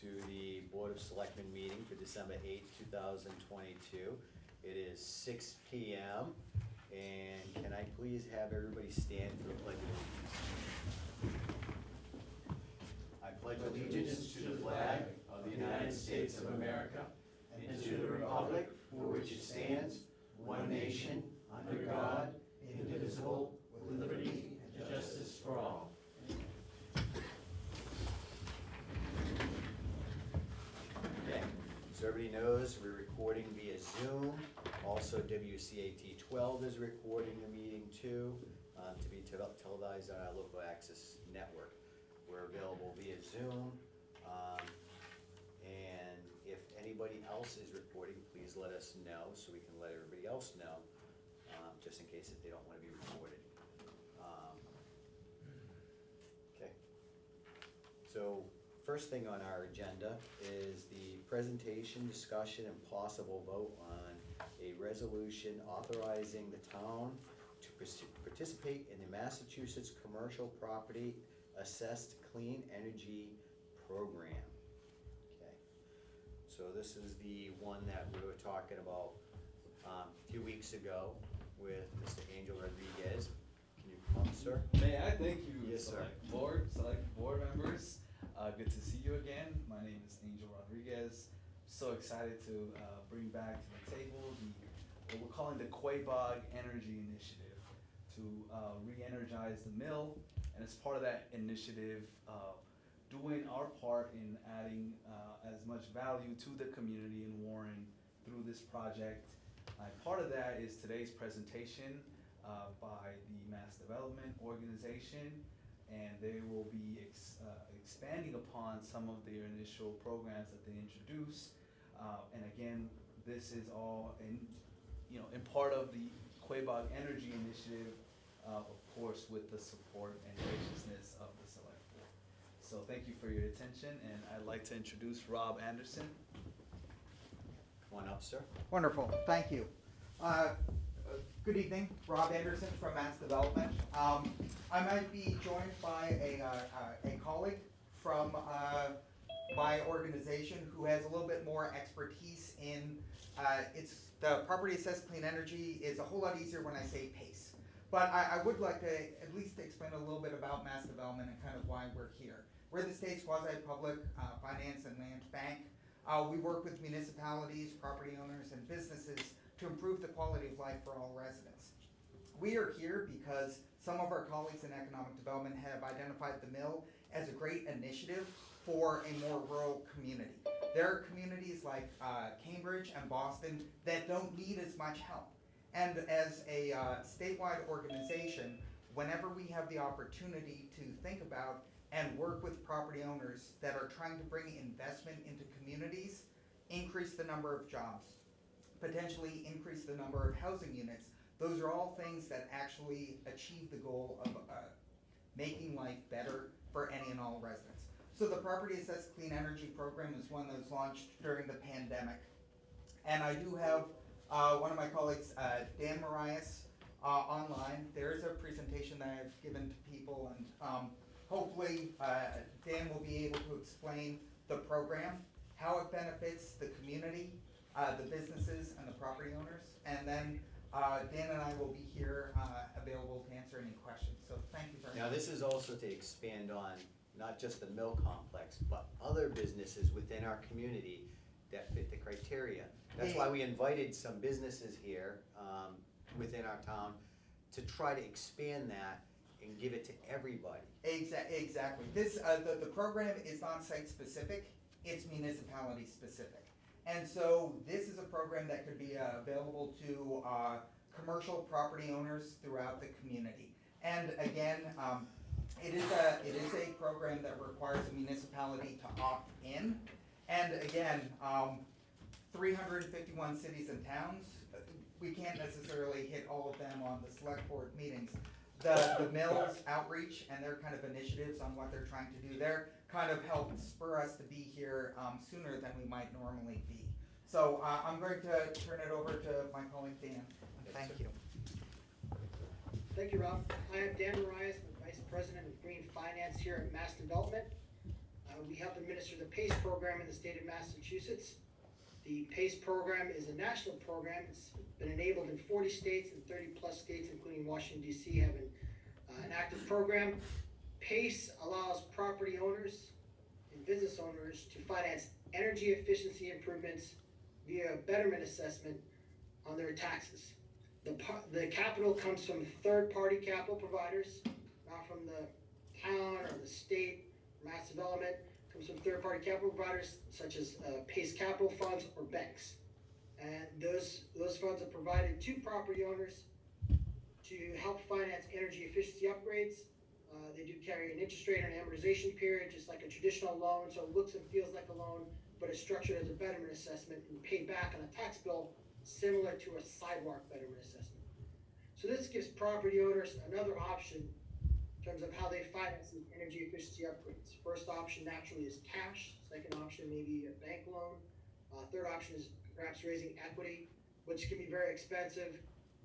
To the Board of Selectmen meeting for December 8th, 2022. It is 6 PM, and can I please have everybody stand for the Pledge of Allegiance? I pledge allegiance to the flag of the United States of America and to the republic for which it stands, one nation, under God, indivisible, with liberty and justice for all. Okay, so everybody knows we're recording via Zoom. Also, WCAT 12 is recording the meeting too, to be televised on our local access network. We're available via Zoom. And if anybody else is recording, please let us know so we can let everybody else know, just in case if they don't want to be recorded. Okay. So first thing on our agenda is the presentation, discussion, and possible vote on a resolution authorizing the town to participate in the Massachusetts Commercial Property Assessed Clean Energy Program. Okay, so this is the one that we were talking about a few weeks ago with Mr. Angel Rodriguez. Can you come up, sir? May I thank you, Yes, sir. select board members. Good to see you again. My name is Angel Rodriguez. So excited to bring back to the table what we're calling the Quabog Energy Initiative to re-energize the mill. And as part of that initiative, doing our part in adding as much value to the community in Warren through this project. Part of that is today's presentation by the Mass Development Organization, and they will be expanding upon some of their initial programs that they introduce. And again, this is all in part of the Quabog Energy Initiative, of course, with the support and graciousness of the Select Board. So thank you for your attention, and I'd like to introduce Rob Anderson. Come on up, sir. Wonderful, thank you. Good evening, Rob Anderson from Mass Development. I might be joined by a colleague from my organization who has a little bit more expertise in, the property assessed clean energy is a whole lot easier when I say PACE. But I would like to at least explain a little bit about Mass Development and kind of why we're here. We're the state's quasi-public finance and land bank. We work with municipalities, property owners, and businesses to improve the quality of life for all residents. We are here because some of our colleagues in economic development have identified the mill as a great initiative for a more rural community. There are communities like Cambridge and Boston that don't need as much help. And as a statewide organization, whenever we have the opportunity to think about and work with property owners that are trying to bring investment into communities, increase the number of jobs, potentially increase the number of housing units, those are all things that actually achieve the goal of making life better for any and all residents. So the Property Assessed Clean Energy Program is one that was launched during the pandemic. And I do have one of my colleagues, Dan Marias, online. There is a presentation that I've given to people, and hopefully Dan will be able to explain the program, how it benefits the community, the businesses, and the property owners. And then Dan and I will be here available to answer any questions. So thank you very much. Now, this is also to expand on not just the mill complex, but other businesses within our community that fit the criteria. That's why we invited some businesses here within our town to try to expand that and give it to everybody. Exactly. This the program is not site specific, it's municipality specific. And so this is a program that could be available to commercial property owners throughout the community. And again, it is a program that requires a municipality to opt in. And again, 351 cities and towns, we can't necessarily hit all of them on the select board meetings. The mill's outreach and their kind of initiatives on what they're trying to do there kind of helped spur us to be here sooner than we might normally be. So I'm going to turn it over to my colleague Dan. Thank you. Thank you, Rob. I am Dan Marias, Vice President of Green Finance here at Mass Development. We help administer the PACE program in the state of Massachusetts. The PACE program is a national program. It's been enabled in 40 states and 30+ states, including Washington, D.C., have an active program. PACE allows property owners and business owners to finance energy efficiency improvements via a betterment assessment on their taxes. The capital comes from third-party capital providers, not from the town or the state, mass development. It comes from third-party capital providers such as PACE capital funds or banks. And those funds are provided to property owners to help finance energy efficiency upgrades. They do carry an interest rate and amortization period, just like a traditional loan, so it looks and feels like a loan, but it's structured as a betterment assessment and paid back on a tax bill similar to a sidewalk betterment assessment. So this gives property owners another option in terms of how they finance these energy efficiency upgrades. First option naturally is cash. Second option maybe a bank loan. Third option is perhaps raising equity, which can be very expensive.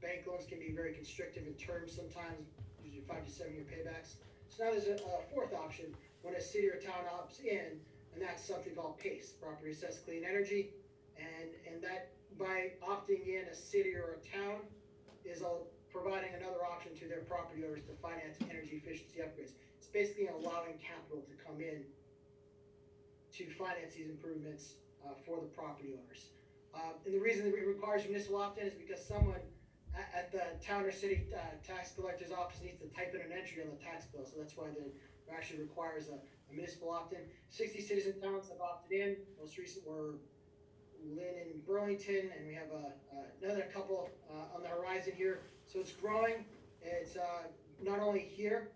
Bank loans can be very constrictive in terms sometimes, usually 5 to 7 year paybacks. So now there's a fourth option when a city or town opts in, and that's something called PACE, Property Assessed Clean Energy. And that by opting in, a city or a town is providing another option to their property owners to finance energy efficiency upgrades. It's basically allowing capital to come in to finance these improvements for the property owners. And the reason that it requires municipal opt-in is because someone at the town or city tax collector's office needs to type in an entry on the tax bill. So that's why it actually requires a municipal opt-in. 60 cities and towns have opted in. Most recent were Lynn and Burlington, and we have another couple on the horizon here. So it's growing. It's not only here,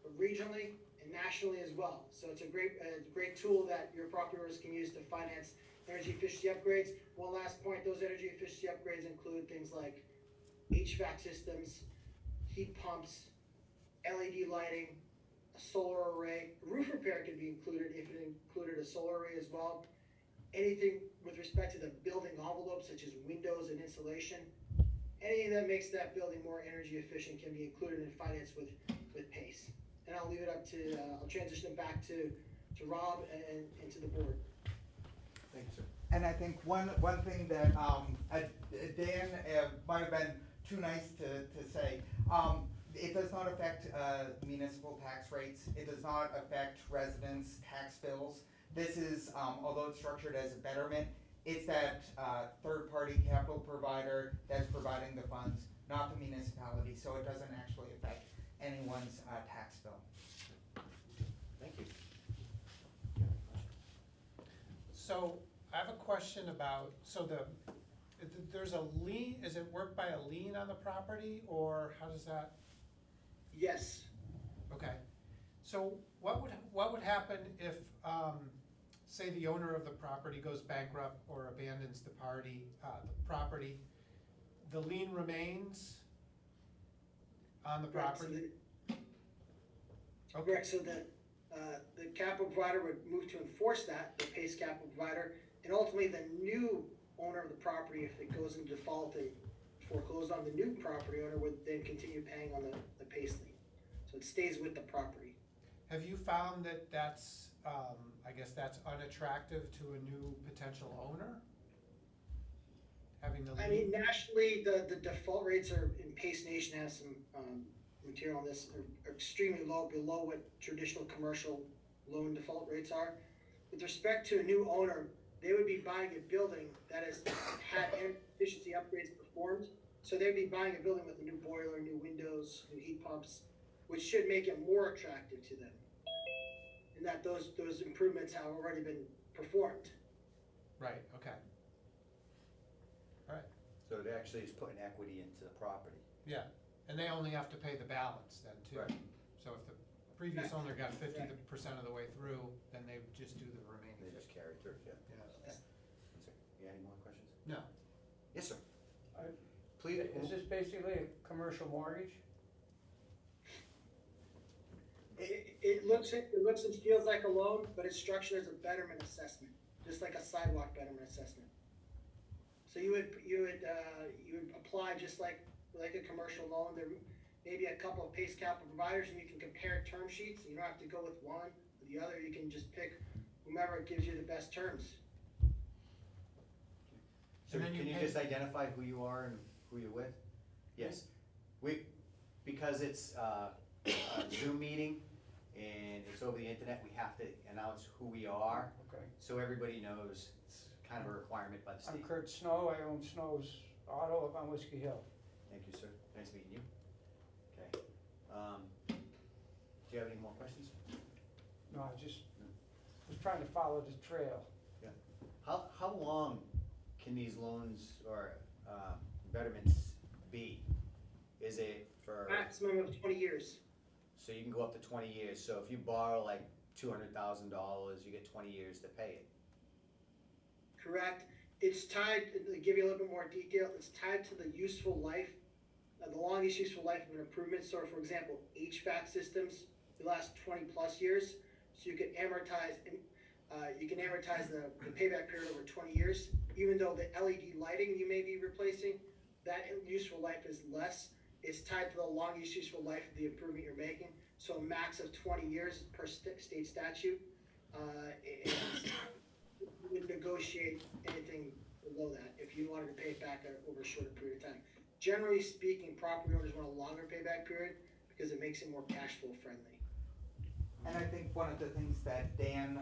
but regionally and nationally as well. So it's a great tool that your property owners can use to finance energy efficiency upgrades. One last point, those energy efficiency upgrades include things like HVAC systems, heat pumps, LED lighting, a solar array. Roof repair could be included if it included a solar array as well. Anything with respect to the building envelope, such as windows and insulation, anything that makes that building more energy efficient can be included and financed with PACE. And I'll leave it up to, I'll transition it back to Rob and to the board. Thank you, sir. And I think one thing that Dan might have been too nice to say, it does not affect municipal tax rates. It does not affect residents' tax bills. This is, although it's structured as a betterment, it's that third-party capital provider that's providing the funds, not the municipality, so it doesn't actually affect anyone's tax bill. Thank you. So I have a question about, so there's a lien, is it worked by a lien on the property, or how does that? Yes. Okay, so what would happen if, say the owner of the property goes bankrupt or abandons the property, the lien remains on the property? Correct, so the capital provider would move to enforce that, the PACE capital provider, and ultimately the new owner of the property, if it goes into default and foreclosed on, the new property owner would then continue paying on the PACE lien. So it stays with the property. Have you found that that's, I guess that's unattractive to a new potential owner? Having the lien? I mean, nationally, the default rates are, in PACE Nation has some material on this, are extremely low, below what traditional commercial loan default rates are. With respect to a new owner, they would be buying a building that has had energy efficiency upgrades performed. So they'd be buying a building with a new boiler, new windows, new heat pumps, which should make it more attractive to them. And that those improvements have already been performed. Right, okay. All right, So it actually is putting equity into the property. yeah, and they only have to pay the balance then too. Right. So if the previous owner got 50% of the way through, then they would just do the remaining. They just carry through, yeah. Yeah. One sec. You got any more questions? No, Yes, sir. I- Please. Is this basically a commercial mortgage? It looks and feels like a loan, but it's structured as a betterment assessment, just like a sidewalk betterment assessment. So you would apply just like a commercial loan. There may be a couple of PACE capital providers, and you can compare term sheets. You don't have to go with one. or the other. You can just pick whomever gives you the best terms. So And then can you you pay- just identify who you are and who you're with? Yes, because it's a Zoom meeting and it's over the internet, we have to announce who we are, Okay. so everybody knows. It's kind of a requirement by the I'm state. Kurt Snow, I own Snow's Auto up on Whiskey Hill. Thank you, sir. Nice meeting you. Okay. Do you have any more questions? No, I just was trying to follow the trail. Yeah. How long can these loans or betterments be? Is it for, Maximum of 20 years. so you can go up to 20 years, so if you borrow like $200,000, you get 20 years to pay it? Correct. It's tied, to give you a little bit more detail, it's tied to the useful life, the longest useful life of an improvement. So for example, HVAC systems, they last 20 plus years. So you can amortize, the payback period over 20 years. Even though the LED lighting you may be replacing, that useful life is less. It's tied to the longest useful life of the improvement you're making. So a max of 20 years per state statute. And you would negotiate anything below that if you wanted to pay it back over a shorter period of time. Generally speaking, property owners want a longer payback period because it makes it more cash flow friendly. And I think one of the things that Dan,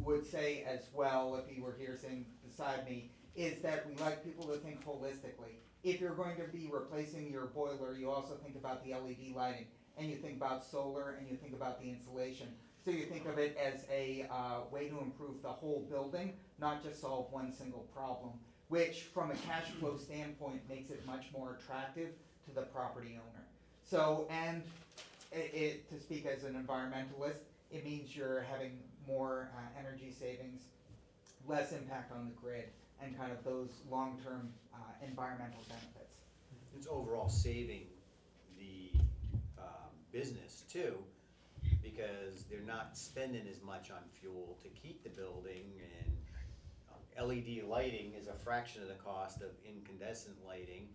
would say as well, if he were here sitting beside me, is that we like people to think holistically. If you're going to be replacing your boiler, you also think about the LED lighting, and you think about solar, and you think about the insulation. So you think of it as a way to improve the whole building, not just solve one single problem, which from a cash flow standpoint makes it much more attractive to the property owner. So, and to speak as an environmentalist, it means you're having more energy savings, less impact on the grid, and kind of those long-term environmental benefits. It's overall saving the business too, because they're not spending as much on fuel to keep the building, and LED lighting is a fraction of the cost of incandescent lighting.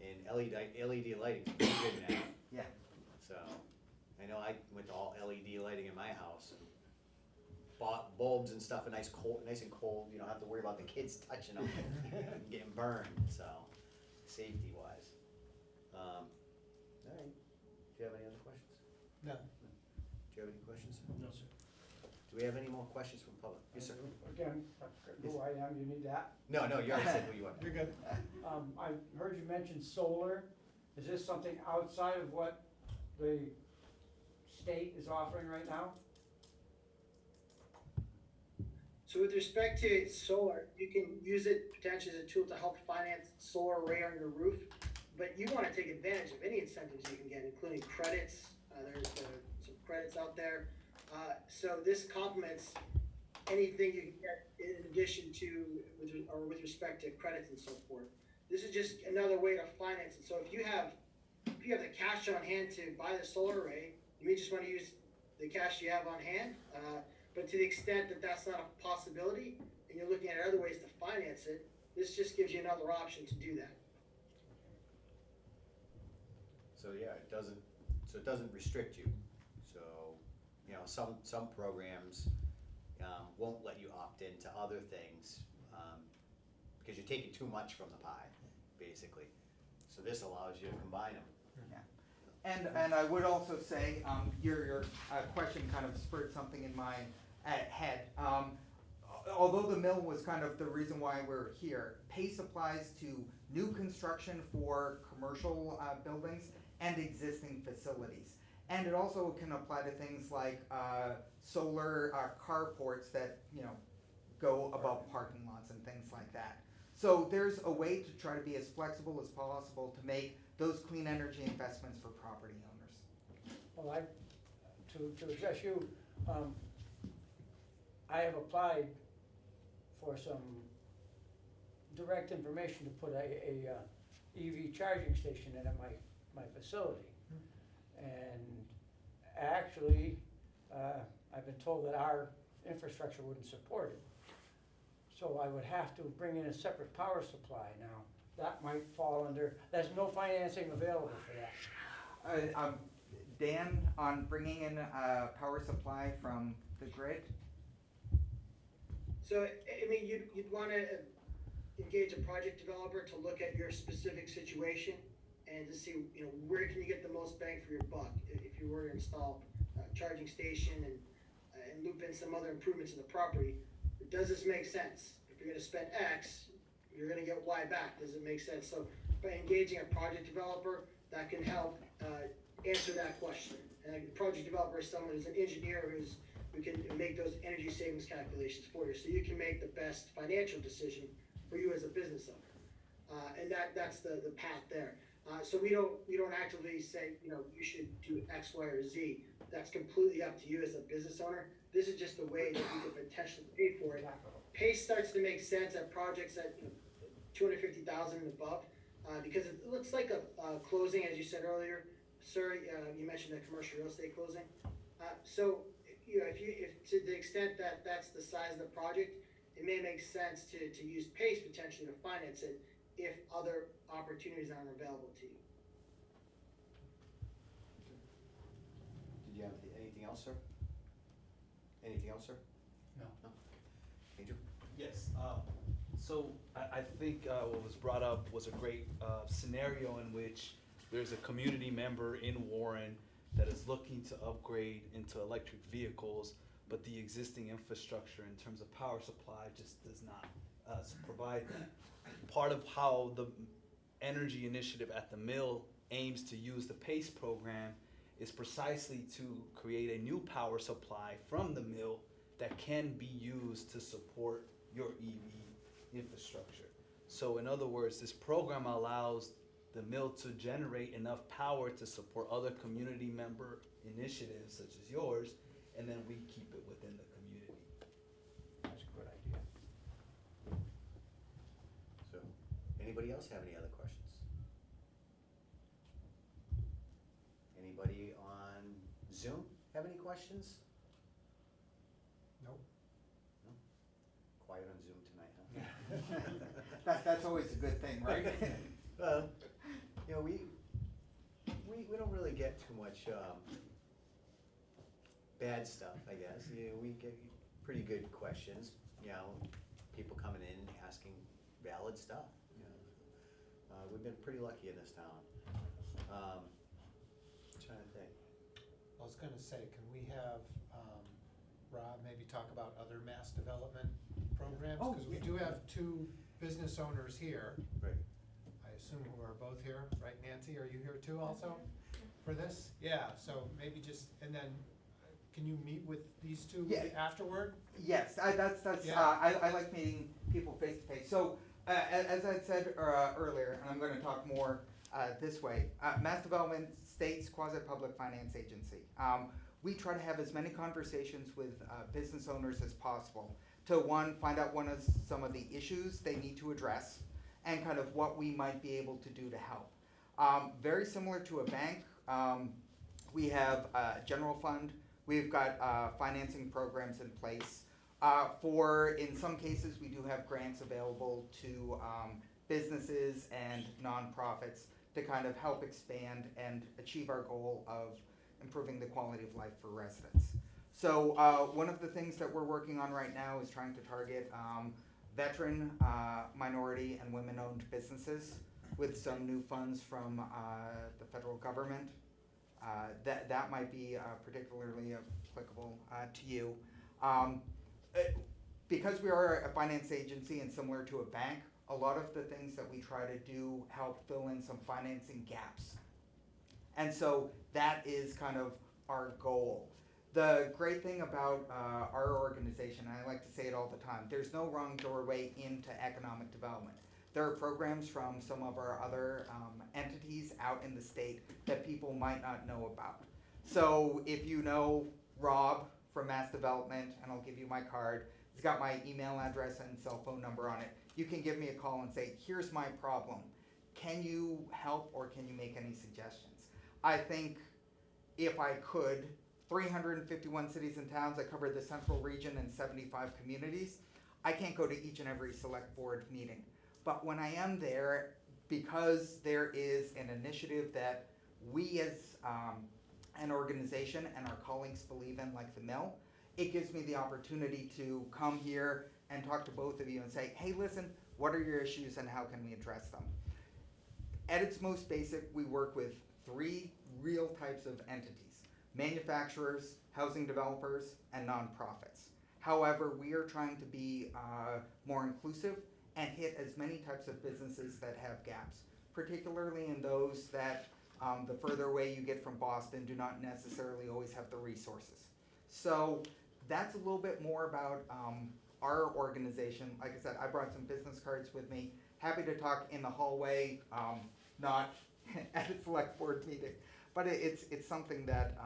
And LED lighting's pretty good now. Yeah. So, I know I went to all LED lighting in my house and bought bulbs and stuff, and nice and cold, you don't have to worry about the kids touching them and getting burned, so, safety wise. Alright, do you have any other questions? No. Do you have any questions? No, sir. Do we have any more questions from public? Yes, sir. Again, who I am, you need that. No, you already said who you are. You're good. I heard you mention solar. Is this something outside of what the state is offering right now? So with respect to solar, you can use it potentially as a tool to help finance solar array on your roof, but you want to take advantage of any incentives you can get, including credits. There's some credits out there. So this complements anything you can get in addition to, with respect to credits and so forth. This is just another way to finance it. So if you have the cash on hand to buy the solar array, you may just want to use the cash you have on hand. But to the extent that that's not a possibility, and you're looking at other ways to finance it, this just gives you another option to do that. So, yeah, it doesn't restrict you. So, you know, some programs won't let you opt into other things, because you're taking too much from the pie, basically. So this allows you to combine them. Yeah. And I would also say, your question kind of spurred something in my head. Although the mill was kind of the reason why we're here, PACE applies to new construction for commercial buildings and existing facilities. And it also can apply to things like solar carports that, you know, go above parking lots and things like that. So there's a way to try to be as flexible as possible to make those clean energy investments for property owners. Well, to address you, I have applied for some direct information to put a EV charging station in at my facility. And actually, I've been told that our infrastructure wouldn't support it. So I would have to bring in a separate power supply now. That might fall under, there's no financing available for that. Dan, on bringing in power supply from the grid? So, I mean, you'd wanna engage a project developer to look at your specific situation and to see, you know, where can you get the most bang for your buck? If you were to install a charging station and loop in some other improvements in the property, does this make sense? If you're gonna spend X, you're gonna get Y back, does it make sense? So by engaging a project developer, that can help, answer that question. And a project developer is someone who's an engineer who can make those energy savings calculations for you, so you can make the best financial decision for you as a business owner. And that's the path there. So we don't actively say, you know, you should do X, Y, or Z. That's completely up to you as a business owner. This is just a way that you could potentially pay for it. Pace starts to make sense at projects at, you know, 250,000 and above, because it looks like a closing, as you said earlier, sir. You mentioned a commercial real estate closing. So, you know, if to the extent that that's the size of the project, it may make sense to use PACE potentially to finance it if other opportunities aren't available to you. Did you have anything else, sir? Anything else, sir? No. No? Angel? Yes, so I think what was brought up was a great scenario in which there's a community member in Warren that is looking to upgrade into electric vehicles, but the existing infrastructure in terms of power supply just does not provide that. Part of how the energy initiative at the mill aims to use the PACE program is precisely to create a new power supply from the mill that can be used to support your EV infrastructure. So in other words, this program allows the mill to generate enough power to support other community member initiatives such as yours, and then we keep it within the community. That's a good idea. So, anybody else have any other questions? Anybody on Zoom have any questions? Nope. No? Quiet on Zoom tonight, huh? That's always a good thing, right? Well, you know, we don't really get too much, bad stuff, I guess. You know, we get pretty good questions, you know, people coming in asking valid stuff, you know. We've been pretty lucky in this town. Trying to think. I was gonna say, can we have, Rob maybe talk about other mass development programs? Oh, Because we yeah. do have two business owners here, Right. I assume who are both here, right, Nancy, are you here too also for this? Yeah, so maybe just, and then, can you meet with these two Yeah. afterward? Yes, that's Yeah. I like meeting people face to face. So as I said earlier, and I'm going to talk more this way, Mass Development State's quasi-public finance agency. We try to have as many conversations with business owners as possible to find out some of the issues they need to address, and kind of what we might be able to do to help. Very similar to a bank, we have a general fund. We've got financing programs in place. In some cases, we do have grants available to businesses and nonprofits to kind of help expand and achieve our goal of improving the quality of life for residents. So one of the things that we're working on right now is trying to target veteran, minority, and women-owned businesses with some new funds from the federal government. That might be particularly applicable to you. Because we are a finance agency and similar to a bank, a lot of the things that we try to do help fill in some financing gaps. And so that is kind of our goal. The great thing about our organization, and I like to say it all the time, there's no wrong doorway into economic development. There are programs from some of our other entities out in the state that people might not know about. So if you know Rob from Mass Development, and I'll give you my card, it's got my email address and cell phone number on it. You can give me a call and say, here's my problem. Can you help, or can you make any suggestions? I think if I could, 351 cities and towns, I cover the central region and 75 communities. I can't go to each and every select board meeting. But when I am there, because there is an initiative that we an organization and our colleagues believe in, like the mill, it gives me the opportunity to come here and talk to both of you and say, hey, listen, what are your issues and how can we address them? At its most basic, we work with 3 real types of entities: manufacturers, housing developers, and nonprofits. However, we are trying to be more inclusive and hit as many types of businesses that have gaps, particularly in those that the further away you get from Boston do not necessarily always have the resources. So that's a little bit more about our organization. Like I said, I brought some business cards with me. Happy to talk in the hallway, not at a select board meeting. But it's something that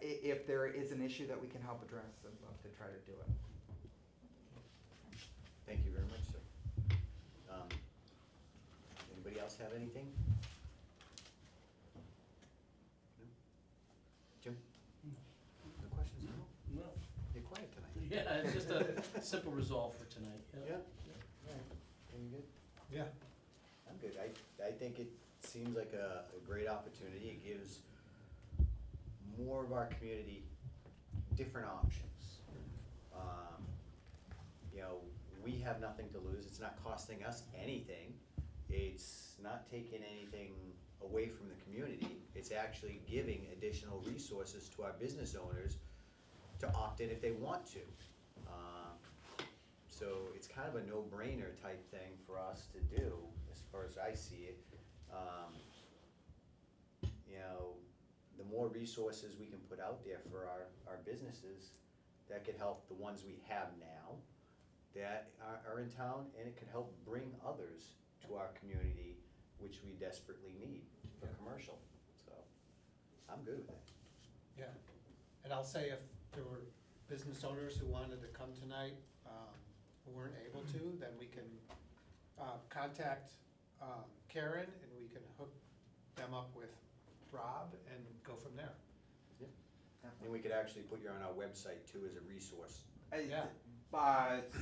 if there is an issue that we can help address, I'd love to try to do it. Thank you very much, sir. Anybody else have anything? No? Jim? No questions? No? No. You're quiet tonight. Yeah, it's just a simple resolve for tonight, yeah. Any good? Yeah. I'm good. I think it seems like a great opportunity. It gives more of our community different options. You know, we have nothing to lose. It's not costing us anything. It's not taking anything away from the community. It's actually giving additional resources to our business owners to opt in if they want to. So it's kind of a no-brainer type thing for us to do, as far as I see it. You know, the more resources we can put out there for our businesses, that could help the ones we have now that are in town, and it could help bring others to our community, which we desperately need for commercial. So I'm good with it. Yeah, and I'll say if there were business owners who wanted to come tonight, who weren't able to, then we can contact Karen and we can hook them up with Rob and go from there. And we could actually put you on our website too as a resource. Yeah.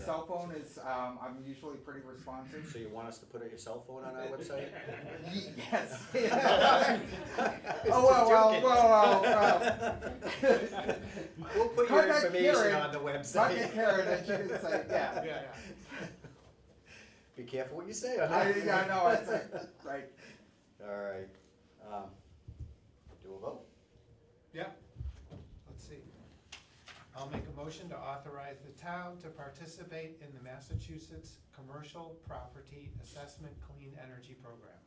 Cell phone is, I'm usually pretty responsive. So you want us to put your cell phone on our website? Yes. Well. We'll put your Contact information Karen. on the website. Contact Karen and she can say, yeah. Yeah. Be careful what you say on I that. know, it's right. All right. Do a vote? Yeah, let's see. I'll make a motion to authorize the town to participate in the Massachusetts Commercial Property Assessment Clean Energy Program.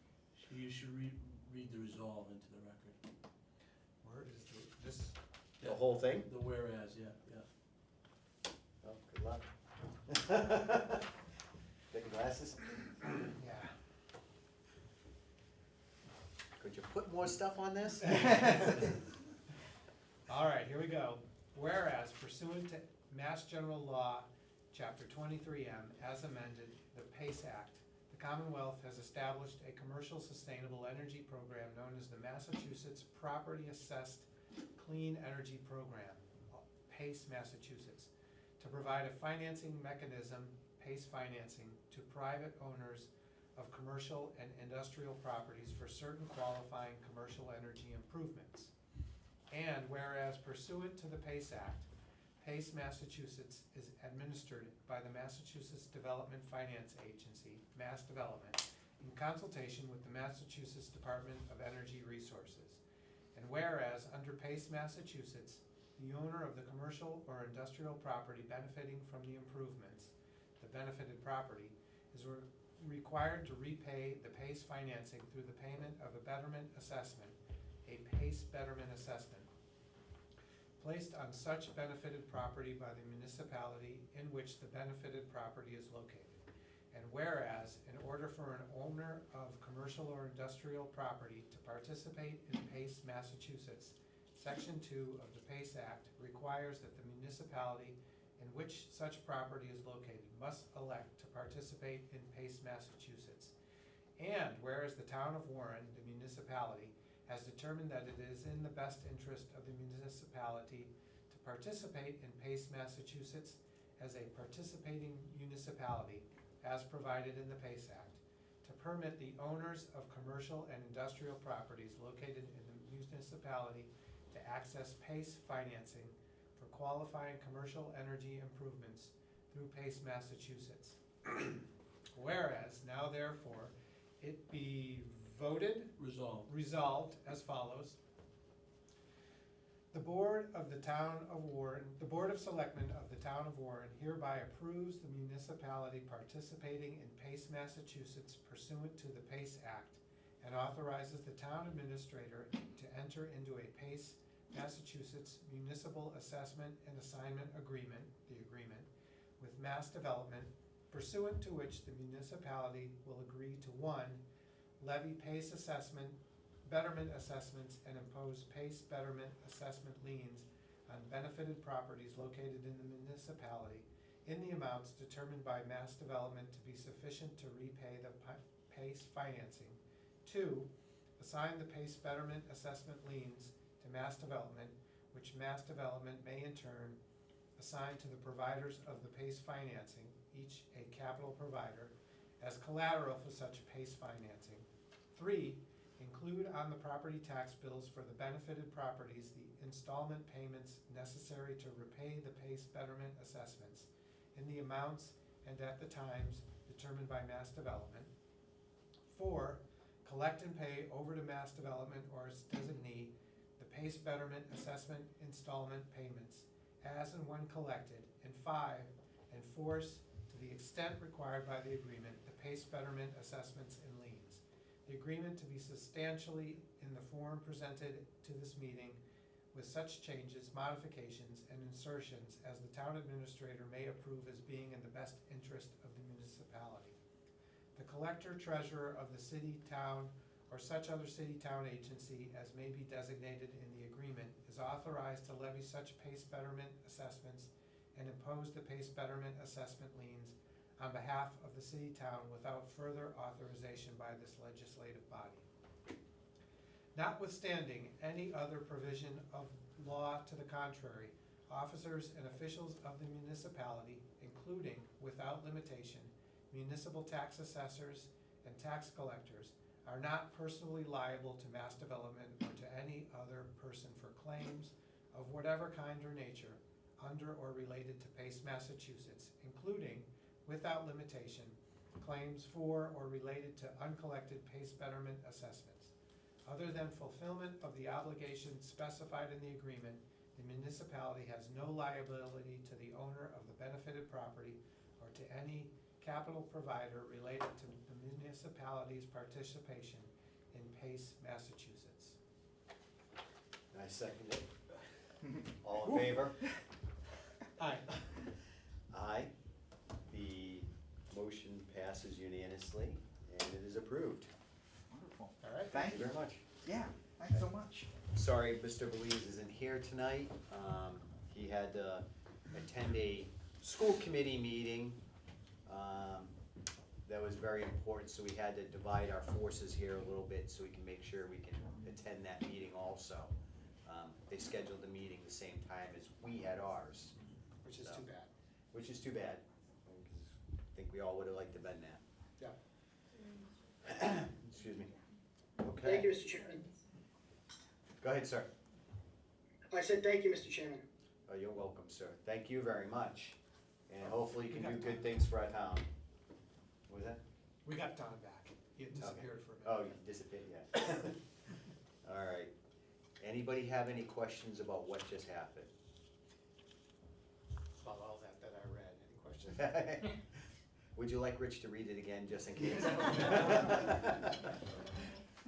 You should read the resolve into the record. Where is this? The whole thing? The whereas, yeah. Oh, good luck. Taking glasses? Yeah. Could you put more stuff on this? All right, here we go. Whereas pursuant to Mass General Law, Chapter 23M, as amended, the PACE Act, the Commonwealth has established a commercial sustainable energy program known as the Massachusetts Property Assessed Clean Energy Program, PACE Massachusetts, to provide a financing mechanism, PACE financing, to private owners of commercial and industrial properties for certain qualifying commercial energy improvements. And whereas pursuant to the PACE Act, PACE Massachusetts is administered by the Massachusetts Development Finance Agency, Mass Development, in consultation with the Massachusetts Department of Energy Resources. And whereas under PACE Massachusetts, the owner of the commercial or industrial property benefiting from the improvements, the benefited property, is required to repay the PACE financing through the payment of a betterment assessment, a PACE betterment assessment, placed on such benefited property by the municipality in which the benefited property is located. And whereas, in order for an owner of commercial or industrial property to participate in PACE Massachusetts, Section 2 of the PACE Act requires that the municipality in which such property is located must elect to participate in PACE Massachusetts. And whereas the town of Warren, the municipality, has determined that it is in the best interest of the municipality to participate in PACE Massachusetts as a participating municipality, as provided in the PACE Act, to permit the owners of commercial and industrial properties located in the municipality to access PACE financing for qualifying commercial energy improvements through PACE Massachusetts. Whereas, now therefore, it be voted, resolved as follows. The Board of Selectmen of the Town of Warren hereby approves the municipality participating in PACE Massachusetts pursuant to the PACE Act and authorizes the town administrator to enter into a PACE Massachusetts Municipal Assessment and Assignment Agreement, the agreement, with Mass Development, pursuant to which the municipality will agree to 1, levy PACE betterment assessments and impose PACE betterment assessment liens on benefited properties located in the municipality in the amounts determined by Mass Development to be sufficient to repay the PACE financing. 2, assign the PACE betterment assessment liens to Mass Development, which Mass Development may in turn assign to the providers of the PACE financing, each a capital provider, as collateral for such PACE financing. 3, include on the property tax bills for the benefited properties the installment payments necessary to repay the PACE betterment assessments in the amounts and at the times determined by Mass Development. 4, collect and pay over to Mass Development or its designee the PACE betterment assessment installment payments as and when collected. And 5, enforce to the extent required by the agreement the PACE betterment assessments and liens. The agreement to be substantially in the form presented to this meeting with such changes, modifications, and insertions as the town administrator may approve as being in the best interest of the municipality. The collector treasurer of the city, town, or such other city-town agency as may be designated in the agreement is authorized to levy such PACE betterment assessments and impose the PACE betterment assessment liens on behalf of the city-town without further authorization by this legislative body. Notwithstanding any other provision of law to the contrary, officers and officials of the municipality, including, without limitation, municipal tax assessors and tax collectors, are not personally liable to Mass Development or to any other person for claims of whatever kind or nature under or related to PACE Massachusetts, including, without limitation, claims for or related to uncollected PACE betterment assessments. Other than fulfillment of the obligations specified in the agreement, the municipality has no liability to the owner of the benefited property or to any capital provider related to the municipality's participation in PACE Massachusetts. I second it. All in favor? Aye. Aye. The motion passes unanimously and it is approved. Wonderful. All right. Thank you. Very much. Yeah, thanks so much. Sorry, Mr. Belize isn't here tonight. He had to attend a school committee meeting that was very important, so we had to divide our forces here a little bit so we can make sure we can attend that meeting also. They scheduled the meeting the same time as we had ours. Which is too bad. Which is too bad, because I think we all would have liked to been that. Yeah. Excuse me. Thank you, Okay. Mr. Chairman. Go ahead, sir. I said thank you, Mr. Chairman. Oh, you're welcome, sir. Thank you very much. And hopefully you can do good things for our town. What was that? We got Don back. He had disappeared for a Oh, minute. you disappeared, yeah. All right. Anybody have any questions about what just happened? About all that I read. Any questions? Would you like Rich to read it again, just in case?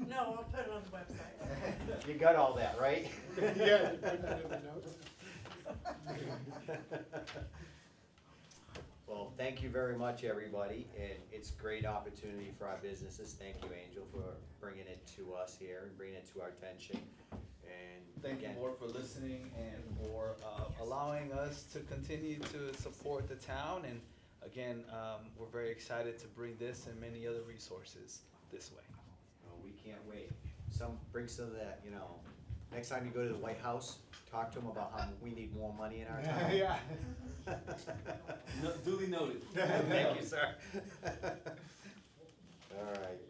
No, I'll put it on the website. You got all that, right? Yeah, you put it in the notes. Well, thank you very much, everybody, and it's a great opportunity for our businesses. Thank you, Angel, for bringing it to us here and bringing it to our attention. And Thank you, again, board, for listening and for allowing us to continue to support the town. And again, we're very excited to bring this and many other resources this way. we can't wait. Bring some of that, next time you go to the White House, talk to them about how we need more money in our town. Yeah. No, duly noted. Thank you, sir. All right.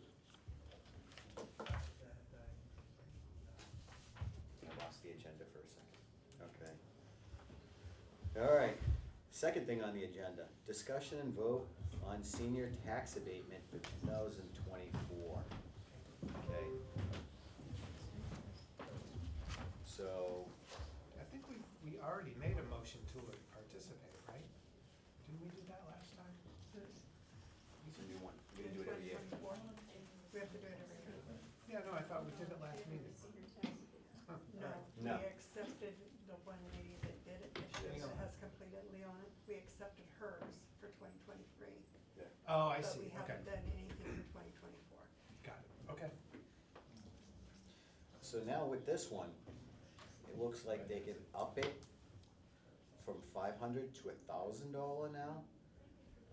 I lost the agenda for All right, second thing on the agenda, discussion and vote on senior tax abatement for 2024. Okay. So, I think we already made a motion to participate, right? Didn't we do that last time? we can do one, we can do it every year. 2024. We have to do it every year. Yeah, no, I thought we did it last meeting. Huh. No, No. we accepted the one lady that did it this year, Hang on. that has completed Leon. We accepted hers for 2023. Oh, I But see, we okay, haven't done anything for 2024. got it, okay. So now with this one, it looks like they can up it from $500 to $1,000 now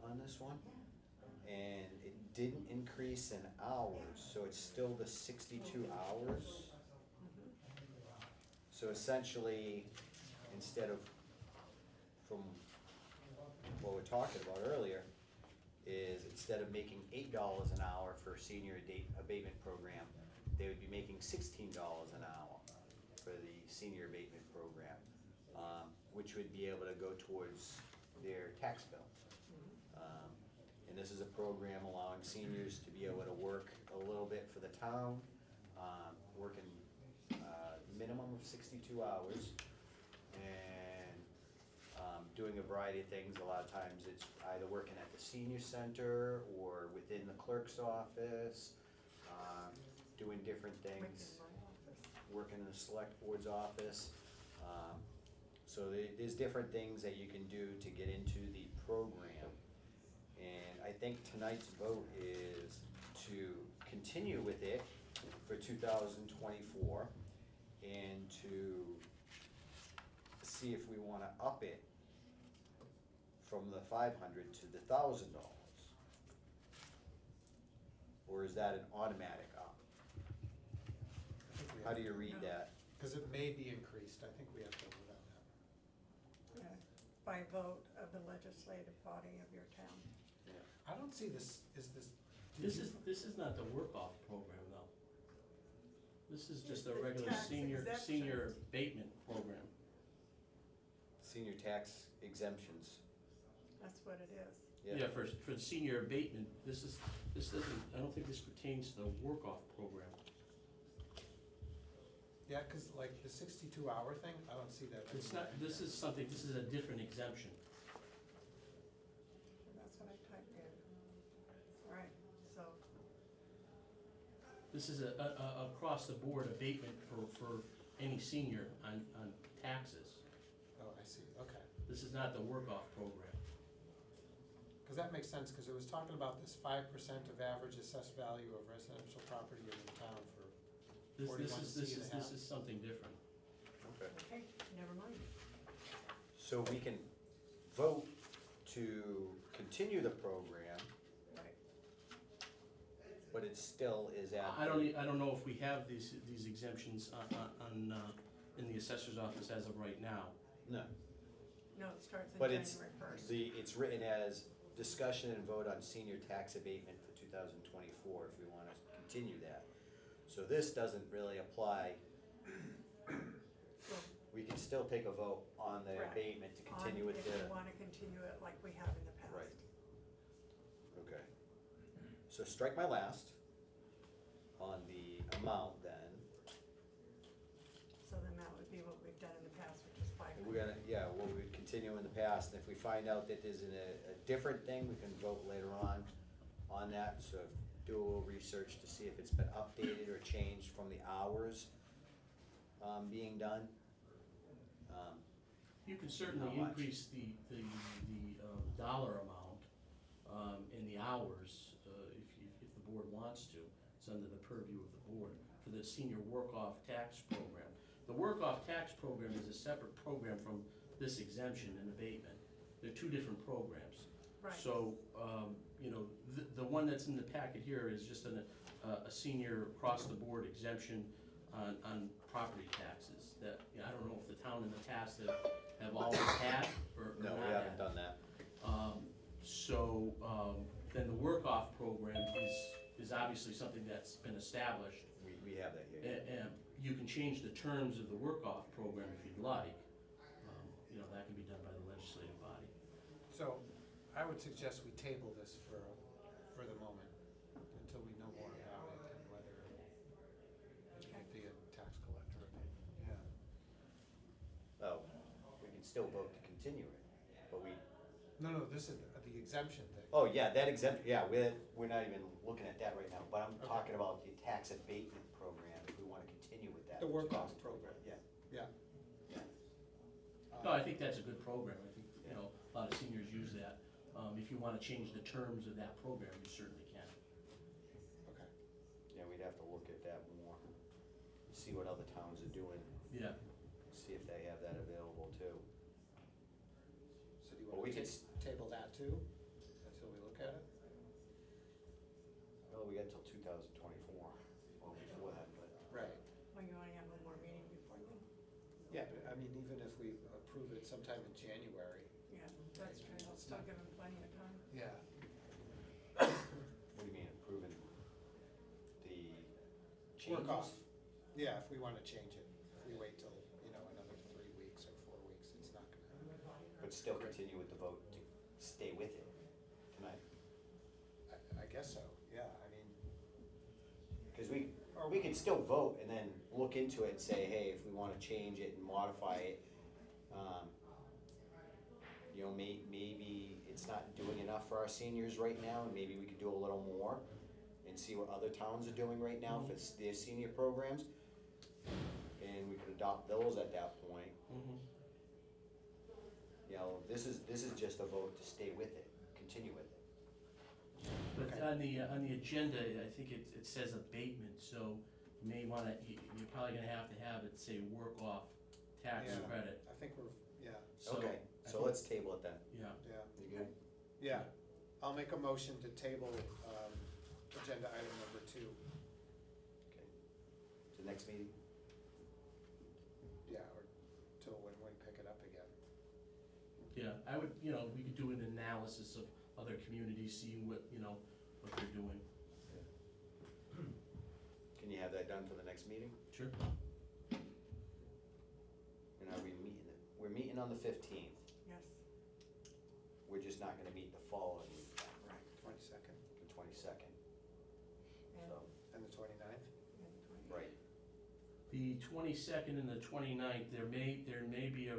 on this one. And it didn't increase in hours, so it's still the 62 hours. So essentially, instead of, from what we're talking about earlier, is instead of making $8 an hour for a senior abatement program, they would be making $16 an hour for the senior abatement program, which would be able to go towards their tax bill. And this is a program allowing seniors to be able to work a little bit for the town, working minimum of 62 hours, and doing a variety of things. A lot of times it's either working at the senior center or within the clerk's office, doing different Like things, in my office. working in the select board's office. So there's different things that you can do to get into the program. And I think tonight's vote is to continue with it for 2024 and to see if we wanna up it from the 500 to the $1,000. Or is that an automatic up? I think we How have do you to- read that? Cause it may be increased, I think we have to vote on that. Yeah, by vote of the legislative body of your town. I don't see this, is this? This is not the work-off program, though. This is just It's a the regular tax senior exemptions. abatement program. Senior tax exemptions. That's what it is. Yeah, for the senior abatement, this doesn't, I don't think this pertains to the work-off program. Yeah, cause like the 62-hour thing, I don't see that. It's not, this is a different exemption. And that's what I typed in. All right, so, This is a across-the-board abatement for any senior on taxes. Oh, I see, okay. This is not the work-off program. Cause that makes sense, cause it was talking about this 5% of average assessed value of residential property in the town for This 41C and a half. is something different. Okay. okay, never mind. So we can vote to continue the program, Right. but it still is at. I don't know if we have these exemptions in the assessor's office as of right now. No, No, it starts in but January it's, 1st. it's written as discussion and vote on senior tax abatement for 2024, if we want to continue that. So this doesn't really apply. So, We can still take a vote on the Correct. abatement to continue with If the. you wanna continue it like we have in the past. Right. Okay. So strike my last on the amount then. So then that would be what we've done in the past, which is 500. We're gonna, yeah, well, we continue in the past, and if we find out that there's a different thing, we can vote later on that, so do a little research to see if it's been updated or changed from the hours, being done. You can certainly How much? increase the dollar amount in the hours if the board wants to. It's under the purview of the board for the senior work-off tax program. The work-off tax program is a separate program from this exemption and abatement. They're two different programs. Right. So, the one that's in the packet here is just a senior across-the-board exemption on property taxes that, I don't know if the town in the past have always had or No, not we haven't had. done that. Then the work-off program is obviously something that's been established. We have that here. And you can change the terms of the work-off program if you'd like. That can be done by the would suggest we table this for the moment, until we know more about it and whether it would be a tax collector. Yeah. Oh, we can still vote to continue it, but we, No, this is the exemption thing. oh, yeah, that exempt, yeah, we're not even looking at that right now, but I'm Okay. talking about the tax abatement program, if we wanna continue with that. The in work-off 2020. program. Yeah, Yeah. yeah. No, I think that's a good program. I think, you know, a lot of seniors use that. If you wanna change the terms of that program, you certainly can. Okay. Yeah, we'd have to look at that more, see what other towns are doing, Yeah. see if they have that available too. So do you But want we to could s- table that too, until we look at it? Well, we got till 2024, well, before that, but. Right. Well, you only have one more meeting before then. Yeah, but I mean, even if we approve it sometime in January. Yeah, that's true. I'll still give them plenty of time. Yeah. What do you mean, approving the changes? Work off. Yeah, if we want to change it, if we wait till, another 3 weeks or 4 weeks, it's not gonna, But still continue with the vote to stay with it tonight. I guess so, yeah, I mean, Because we can still vote and then look into it and say, hey, if we wanna change it and modify it, maybe it's not doing enough for our seniors right now, and maybe we could do a little more and see what other towns are doing right now for their senior programs. And we could adopt those at that point. Mhm. This is just a vote to stay with it, continue with it. But Okay. on the agenda, I think it says abatement, so you may wanna, you're probably gonna have to have it say work off tax Yeah. credit. I think yeah, So, Okay, I so think- let's table it then. Yeah, yeah, You good? yeah. I'll make a motion to table, agenda item number 2. Okay. To the next meeting? Yeah, or till when we pick it up again. yeah, I would, we could do an analysis of other communities, seeing what they're doing. Can you have that done for the next meeting? Sure. And are we meeting, we're meeting on the 15th. Yes. We're just not gonna meet the following week, Right. 22nd the 22nd. And, So, and the 29th? and 20. right. The 22nd and the 29th, there may be a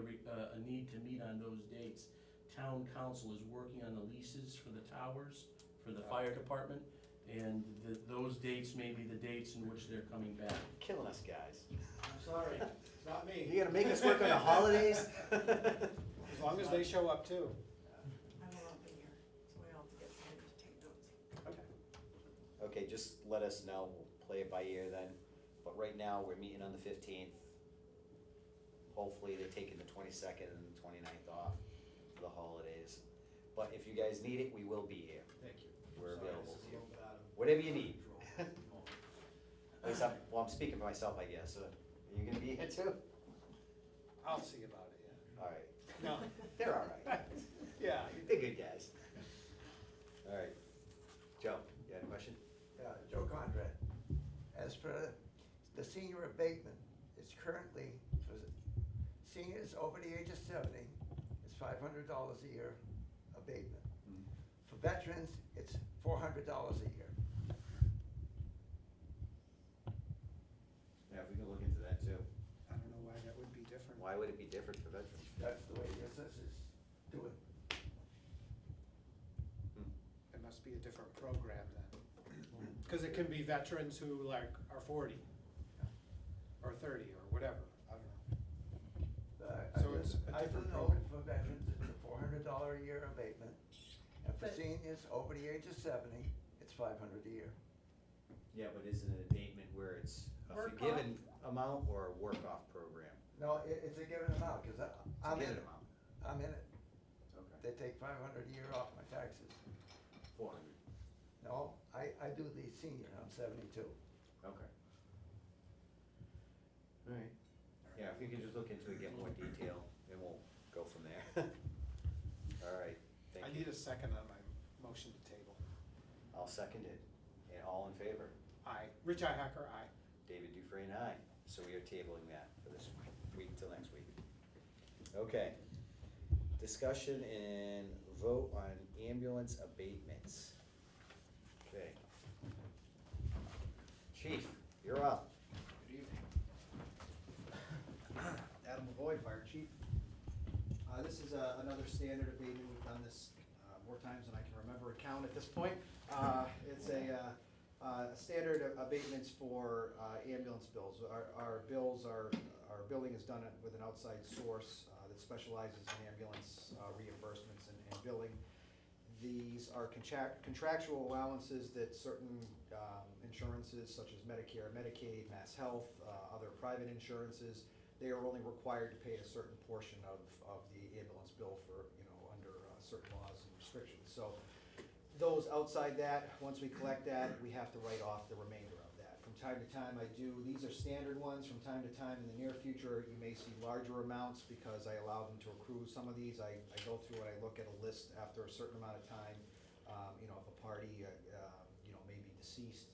need to meet on those dates. Town council is working on the leases for the towers, for the fire department, and those dates may be the dates in which they're coming back. Killing us, guys. I'm sorry, it's not me. You gonna make us work on the holidays? As long as they show up too. I will not be here, so we all have to get somebody to take notes. Okay. Okay, just let us know, we'll play it by ear then, but right now, we're meeting on the 15th. Hopefully, they're taking the 22nd and the 29th off for the holidays, but if you guys need it, we will be here. Thank you. We're Sorry, available. this is a little bit out of Whatever you need. control. At least I'm speaking for myself, I guess, are you gonna be here too? I'll see about it, yeah. Alright, No, they're alright, yeah, they're good guys. Alright, Joe, you had a question? Joe Conrad. As for the senior abatement, it's currently, for seniors over the age of 70, it's $500 a year abatement. For veterans, it's $400 a year. Yeah, if we can look into that too. I don't know why that would be different. Why would it be different for veterans? That's the way the assessors do it. It must be a different program then. Cause it can be veterans who like are 40 or 30 or whatever, I don't know. So it's a I different know program. for veterans, it's a $400 a year abatement. And for But- seniors over the age of 70, it's $500 a year. Yeah, but isn't it abatement where it's a Work forgiven amount or a work-off program? No, it's a given amount, cause I'm in Forgiven it. amount. I'm in it. Okay. They take $500 a year off my taxes. 400, No, I do the senior, I'm 72. okay. Alright, yeah, if you could just look into it, get more detail, and we'll go from there. Alright, I thank you. need a second on my motion to table. I'll second it, and all in favor? Aye. Rich Hacker, aye. David Dufresne, aye. So we are tabling that for this week till next week. Okay. Discussion and vote on ambulance abatements. Okay. Chief, you're up. Good evening. Adam Lavoy, Fire Chief. This is another standard abatement. We've done this more times than I can remember a count at this point. It's a standard abatements for ambulance bills. Our bills our billing is done with an outside source that specializes in ambulance reimbursements and billing. These are contractual allowances that certain insurances such as Medicare, Medicaid, Mass Health, other private insurances, they are only required to pay a certain portion of the ambulance bill for, under certain laws and restrictions. So those outside that, once we collect that, we have to write off the remainder of that. From time to time these are standard ones. From time to time in the near future, you may see larger amounts because I allow them to accrue some of these. I go through and I look at a list after a certain amount of time. If a party, may be deceased,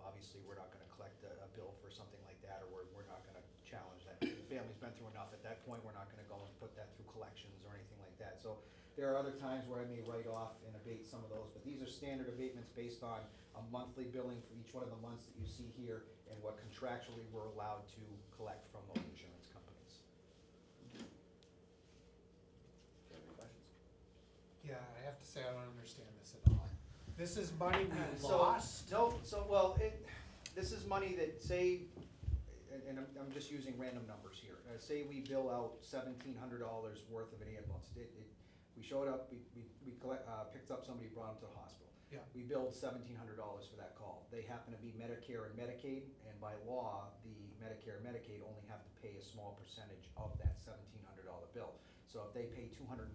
obviously we're not gonna collect a bill for something like that, or we're not gonna challenge that. The family's been through enough at that point, we're not gonna go and put that through collections or anything like that. So there are other times where I may write off and abate some of those, but these are standard abatements based on a monthly billing for each one of the months that you see here and what contractually we're allowed to collect from those insurance companies. Do you have any questions? Yeah, I have to say, I don't understand this at all. This is money we lost? This is money that, say, and I'm just using random numbers here. Say we bill out $1,700 worth of an ambulance. We showed up, we picked up somebody, brought them to the hospital. Yeah. We billed $1,700 for that call. They happen to be Medicare and Medicaid, and by law, the Medicare and Medicaid only have to pay a small percentage of that $1,700 bill. So if they pay $250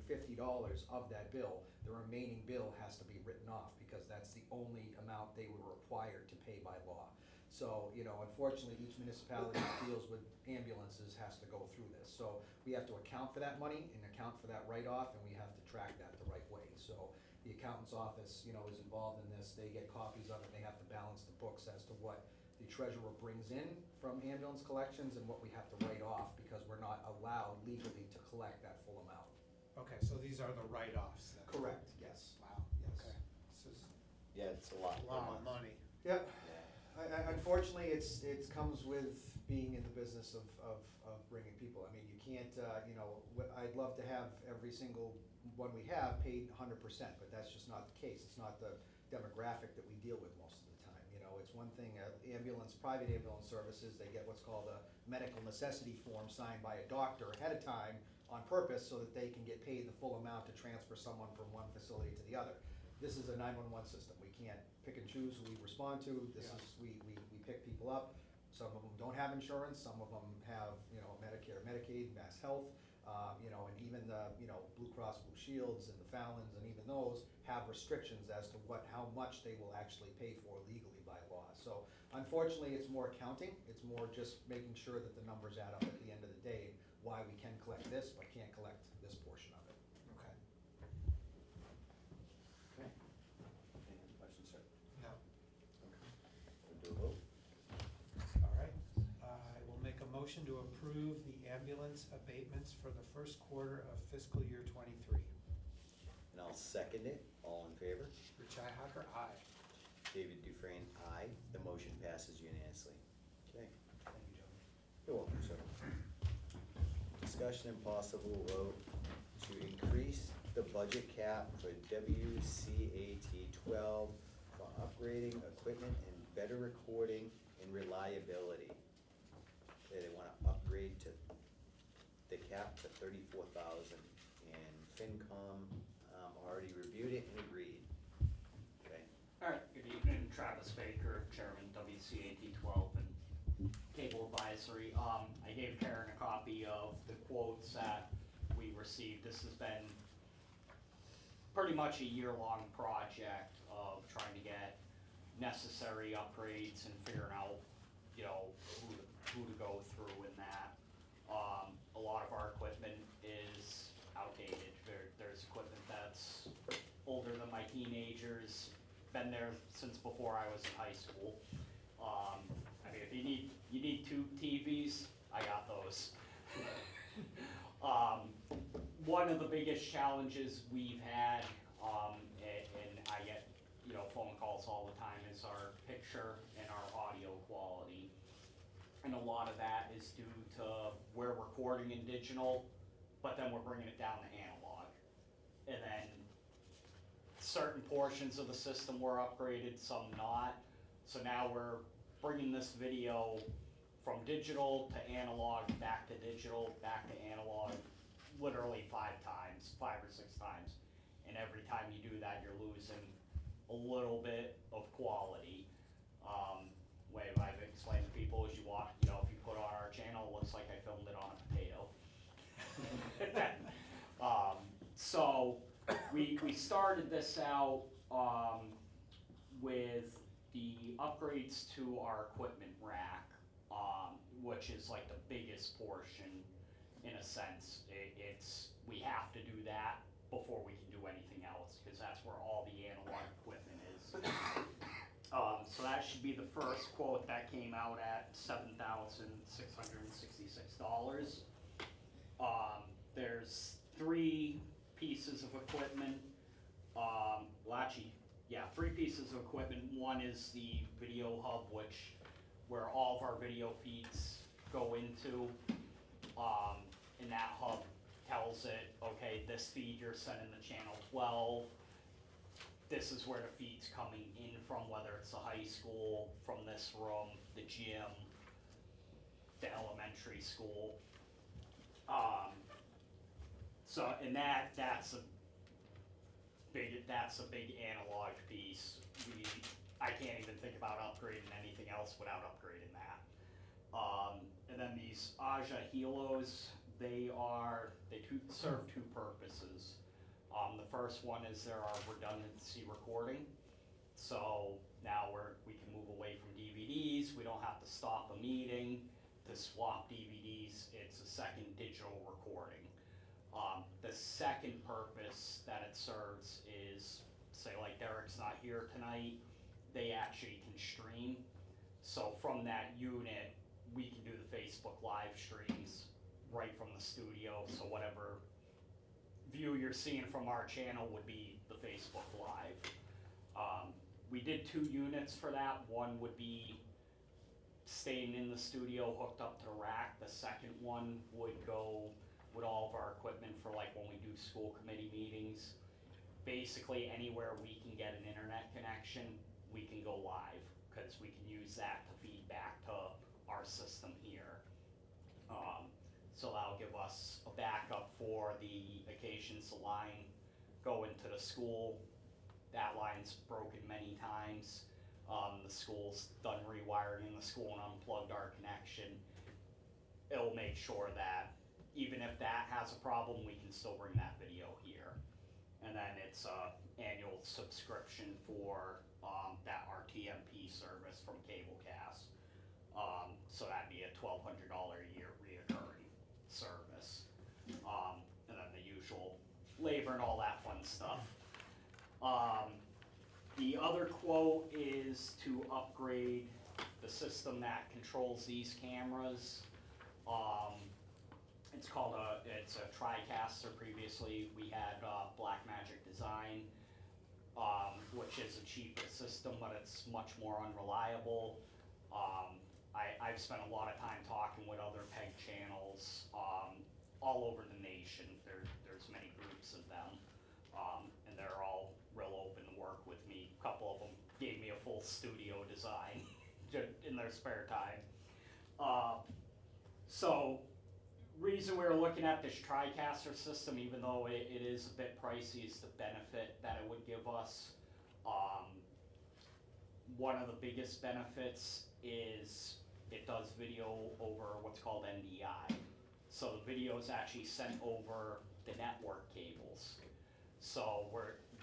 of that bill, the remaining bill has to be written off because that's the only amount they were required to pay by law. So, unfortunately, each municipality that deals with ambulances has to go through this. So we have to account for that money and account for that write-off, and we have to track that the right way. So the accountant's office, is involved in this. They get copies of it. They have to balance the books as to what the treasurer brings in from ambulance collections and what we have to write off because we're not allowed legally to collect that full amount. Okay, so these are the write-offs then? Correct, yes. Wow, Yes. okay. This is Yeah, it's a lot a per lot of month. money. Yep. Yeah. Unfortunately, it comes with being in the business of bringing people. I mean, you can't, I'd love to have every single one we have paid 100%, but that's just not the case. It's not the demographic that we deal with most of the time. It's one thing, private ambulance services, they get what's called a medical necessity form signed by a doctor ahead of time on purpose so that they can get paid the full amount to transfer someone from one facility to the other. This is a 911 system. We can't pick and choose who we respond to. We pick people up. Some of them don't have insurance. Some of them have, Medicare, Medicaid, Mass Health, and even the, Blue Cross Blue Shields and the Fallons and even those have restrictions as to how much they will actually pay for legally by law. So unfortunately, it's more accounting. It's more just making sure that the numbers add up at the end of the day, why we can collect this but can't collect this portion of it. Okay, Okay. Any other questions, sir? no, Okay. We'll do a vote. all right. I will make a motion to approve the ambulance abatements for the first quarter of fiscal year '23. And I'll second it. All in favor? Rich Ihacker, aye. David Dufresne, aye. The motion passes unanimously. Okay. Thank you, gentlemen. You're welcome, sir. Discussion and possible vote to increase the budget cap for WCAT 12 for upgrading equipment and better recording and reliability. Okay, they wanna upgrade to the cap to 34,000, and FinCom, already reviewed it and agreed. Okay, Alright, good evening, Travis Baker, Chairman, WCAT 12 and Cable Advisory. I gave Karen a copy of the quotes that we received. This has been pretty much a year-long project of trying to get necessary upgrades and figuring out, who to go through in that. A lot of our equipment is outdated. There's equipment that's older than my teenagers, been there since before I was in high school. I mean, if you need two TVs, I got those. One of the biggest challenges we've had, picture and our audio quality. And a lot of that is due to we're recording in digital, but then we're bringing it down to analog. And then certain portions of the system were upgraded, some not. So now we're bringing this video from digital to analog, back to digital, back to analog, literally 5 or 6 times. And every time you do that, you're losing a little bit of quality. Way I've explained to people is you watch, if you put on our channel, it looks like I filmed it on a potato. So we started this out with the upgrades to our equipment rack, which is like the biggest portion in a sense. We have to do that before we can do anything else, because that's where all the analog equipment is. So that should be the first quote that came out at $7,666. There's 3 pieces of equipment. Three pieces of equipment. One is the video hub, where all of our video feeds go into. And that hub tells it, okay, this feed you're sending to channel 12. This is where the feed's coming in from, whether it's the high school, from this room, the gym, the elementary school. And that's a big analog piece. I can't even think about upgrading anything else without upgrading that. And then these Aja Helos, they serve 2 purposes. The first one is there are redundancy recording. So now we can move away from DVDs. We don't have to stop a meeting to swap DVDs. It's a second digital recording. The second purpose that it serves is, say like Derek's not here tonight, they actually can stream. So from that unit, we can do the Facebook live streams right from the studio. So whatever view you're seeing from our channel would be the Facebook Live. We did 2 units for that. One would be staying in the studio hooked up to the rack. The second one would go with all of our equipment for like when we do school committee meetings. Basically anywhere we can get an internet connection, we can go live, because we can use that to feed back to our system here. So that'll give us a backup for the occasions the line go into the school. That line's broken many times. The school's done rewiring in the school and unplugged our connection. It'll make sure that even if that has a problem, we can still bring that video here. And then it's an annual subscription for that RTMP service from Cablecast. So that'd be a $1,200 a year reoccurring service. And then the usual labor and all that fun stuff. The other quote is to upgrade the system that controls these cameras. It's a TriCaster. Previously we had Blackmagic Design, which is a cheaper system, but it's much more unreliable. I've spent a lot of time talking with other PEG channels all over the nation. There's many groups of them, and they're all real open to work with me. A couple of them gave me a full studio design in their spare time. So reason we were looking at this TriCaster system, even though it is a bit pricey, is the benefit that it would give us. One of the biggest benefits is it does video over what's called NDI. So the video is actually sent over the network cables. So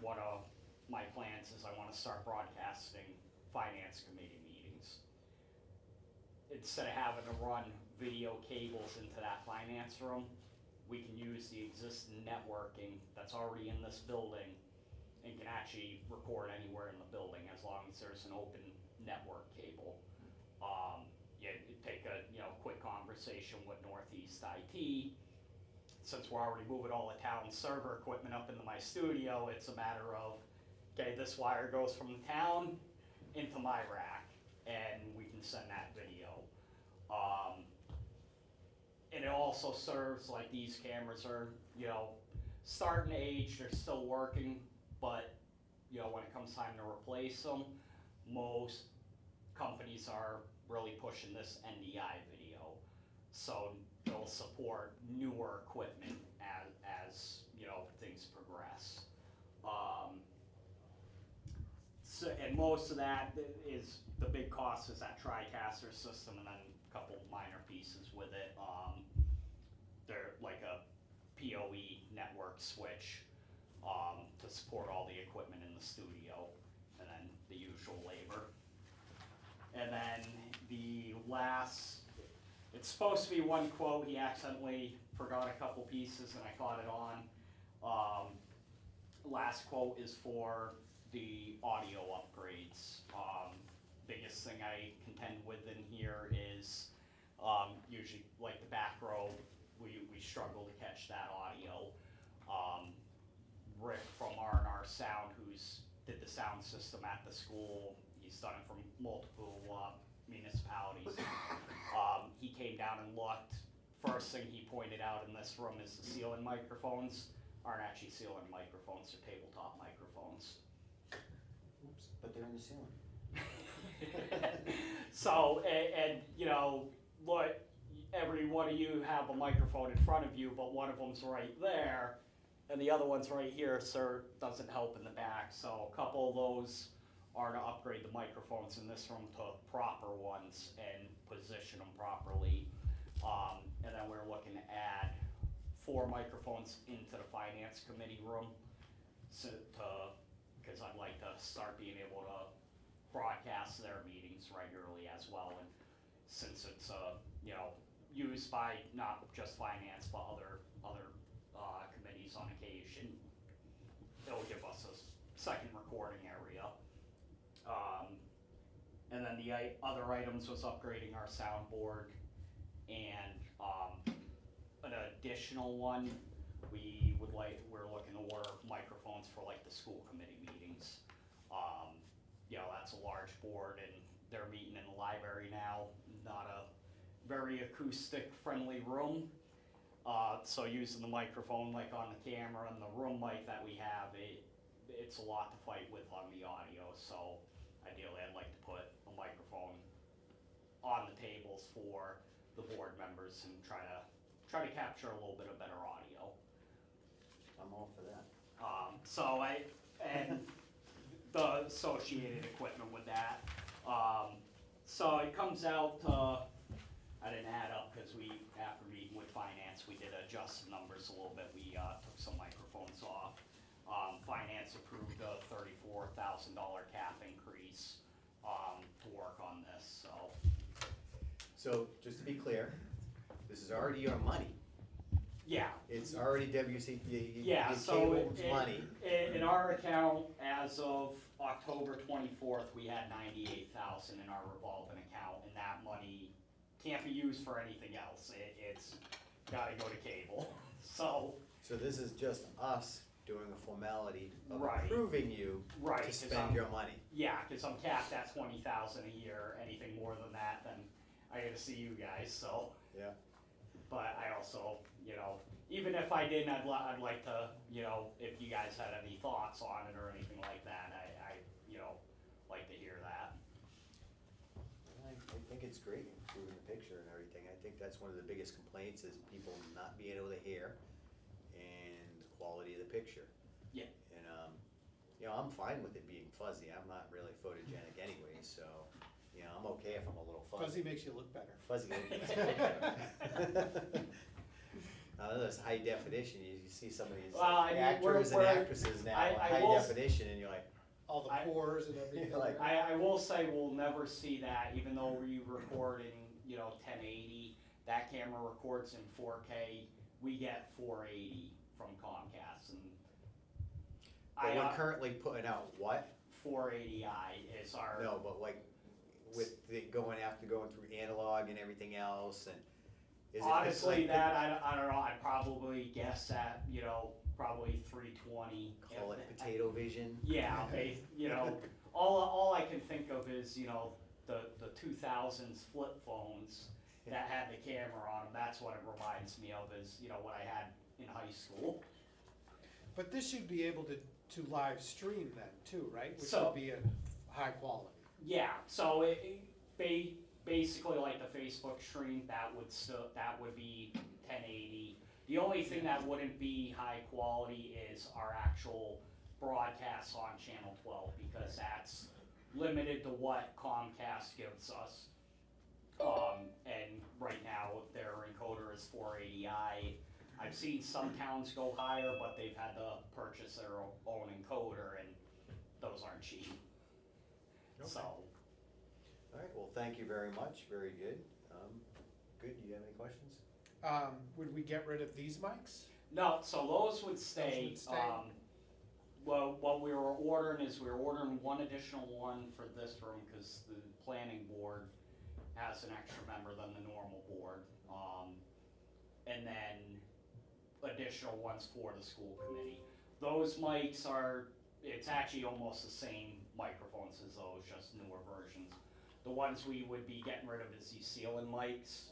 one of my plans is I want to start broadcasting finance committee meetings. Instead of having to run video cables into that finance room, we can use the existing networking that's already in this building and can actually record anywhere in the building as long as there's an open network cable. You take a quick conversation with Northeast IT. Since we're already moving all the town server equipment up into my studio, it's a matter of, okay, this wire goes from the town into my rack. and we can send that video. And it also serves, like, these cameras are, you know, starting age, they're still working, but, you know, when it comes time to replace them, most companies are really pushing this NDI video. So they'll support newer equipment as you know, things progress. So, and most of that is, the big cost is that TriCaster system and then a couple minor pieces with it. They're like a PoE network switch to support all the equipment in the studio, and then the usual labor. And then the last, it's supposed to be one quote, he accidentally forgot a couple pieces and I caught it on. Last quote is for the audio upgrades. Biggest thing I contend with in here is usually like the back row, we struggle to catch that audio. Rick from R&R Sound, who's did the sound system at the school, he's done it from multiple municipalities. He came down and looked. First thing he pointed out in this room is the ceiling microphones aren't actually ceiling microphones, they're tabletop microphones. Oops, but they're in the ceiling. So, and you know, look, every one of you have a microphone in front of you, but one of them's right there, and the other one's right here, so it doesn't help in the back. So a couple of those are to upgrade the microphones in this room to proper ones and position them properly. And then we're looking to add 4 microphones into the finance committee room, because I'd like to start being able to broadcast their meetings regularly as well. And since it's you know, used by not just finance but other committees on occasion, it'll give us a second recording area. And then the other items was upgrading our soundboard, and an additional one, we're looking to order microphones for like the school committee meetings. You know, that's a large board and they're meeting in the library now, not a very acoustic friendly room. So using the microphone like on the camera and the room mic that we have, it's a lot to fight with on the audio. So ideally I'd like to put a microphone on the tables for the board members and try to capture a little bit of better audio. I'm all for that. And the associated equipment with that. So it comes out to, I didn't add up because after meeting with finance, we did adjust the numbers a little bit. We took some microphones off. Finance approved a $34,000 cap increase to work on this, so. So, just to be clear, this is already your money. Yeah. It's already WCP, Yeah, so cable's money. in our account, as of October 24th, we had 98,000 in our revolving account, and that money can't be used for anything else. It's gotta go to cable, so. So this is just us doing a formality of Right. approving you Right, to 'cause spend your money. Yeah, cause I'm capped at 20,000 a year, anything more than that, then I gotta see you guys, so. Yeah. But I also, you know, even if I didn't, I'd like to, you know, if you guys had any thoughts on it or anything like that, I you know, like to hear that. I think it's great, improving the picture and everything. I think that's one of the biggest complaints is people not being able to hear and the quality of the picture. Yeah. And, you know, I'm fine with it being fuzzy. I'm not really photogenic anyway, so, you know, I'm okay if I'm a little fuzzy. Fuzzy makes you look better. Fuzzy looking. Now, this high definition, you see some of these Well, I mean, actors and we're- actresses now in I high will definition, and you're like, All the I- pores and everything. Like- I will say we'll never see that, even though we record in, you know, 1080, that camera records in 4K, we get 480 from Comcast, and but we're currently putting out what? 480i is our. No, but like, with the going through analog and everything else, and is it? Honestly, like, that, I don't know, I'd probably guess at, you know, probably 320. Call if- it potato vision? Yeah, you know, all I can think of is, you know, the 2000s flip phones that had the camera on them. That's what it reminds me of, is, you know, what I had in high school. But this should be able to live stream then too, right? Which So- would be at high quality. Yeah, so basically like the Facebook stream, that would be 1080. The only thing that wouldn't be high quality is our actual broadcasts on channel 12, because that's limited to what Comcast gives us. And right now their encoder is 480i. I've seen some towns go higher, but they've had to purchase their own encoder, and those aren't cheap. So, All right, well, thank you very much, very good. Good, do you have any questions? Would we get rid of these mics? no, so those would stay. would stay? Well, what we were ordering is we were ordering one additional one for this room, because the planning board has an extra member than the normal board. And then additional ones for the school committee. Those mics it's actually almost the same microphones as those, just newer versions. The ones we would be getting rid of is these ceiling mics,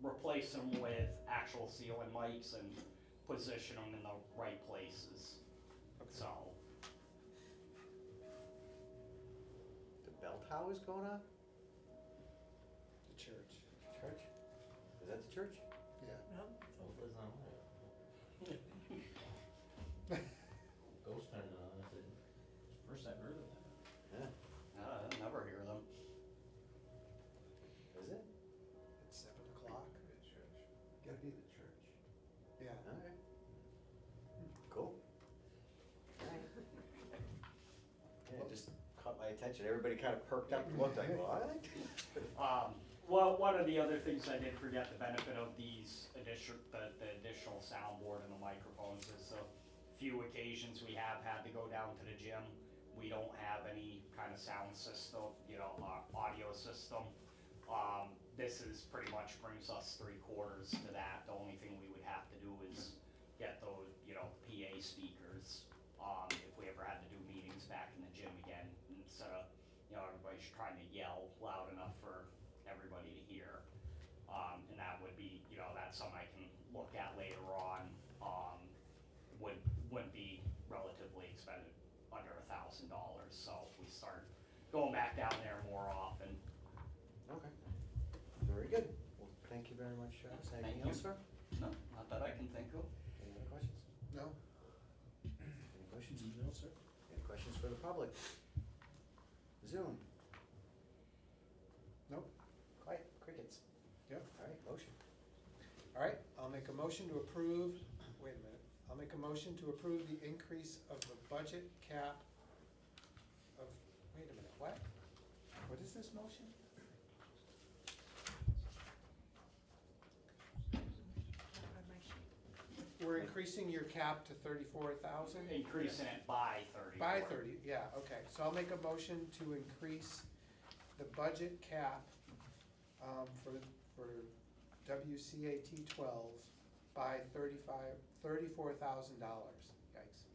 replace them with actual ceiling mics and position them in the right places. So, The bell tower's going on? The church. Church? Is that the church? Yeah. No, Hopefully it's not mine. Ghost turned it on, I said, first I've heard of that. Yeah, I never hear them. is it? It's 7:00. Gotta be the church. Yeah. All right. Cool. Yeah, it just caught my attention. Everybody kind of perked up and looked like, what? Well, one of the other things I did forget, the benefit of these the additional soundboard and the microphones is a few occasions we have had to go down to the gym. We don't have any kind of sound system, audio system. This is pretty much brings us 3/4 to that. The only thing we would have to do is get those, PA speakers, if we ever had to do meetings back in the gym again, instead of, everybody's trying to yell loud enough for everybody to hear. And that would be, that's something I can look at later on, wouldn't be relatively expensive, under $1,000. So if we start going back down there more often. Okay. Very good. Well, thank you very much, Travis. Thank Anything you. else, sir? No, not that I can think of. Any other questions? No? Any questions? No, sir. Any questions for the public? Zoom? Nope. Quiet, crickets. Yep. All right, motion. All right, I'll make a motion to approve, wait a minute. I'll make a motion to approve the increase of the budget cap of, wait a minute, what? What is this motion? on my sheet. We're increasing your cap to 34,000? Increasing it by 30. By 30, yeah, okay. So I'll make a motion to increase the budget cap for WCAT 12 by $34,000. Yikes.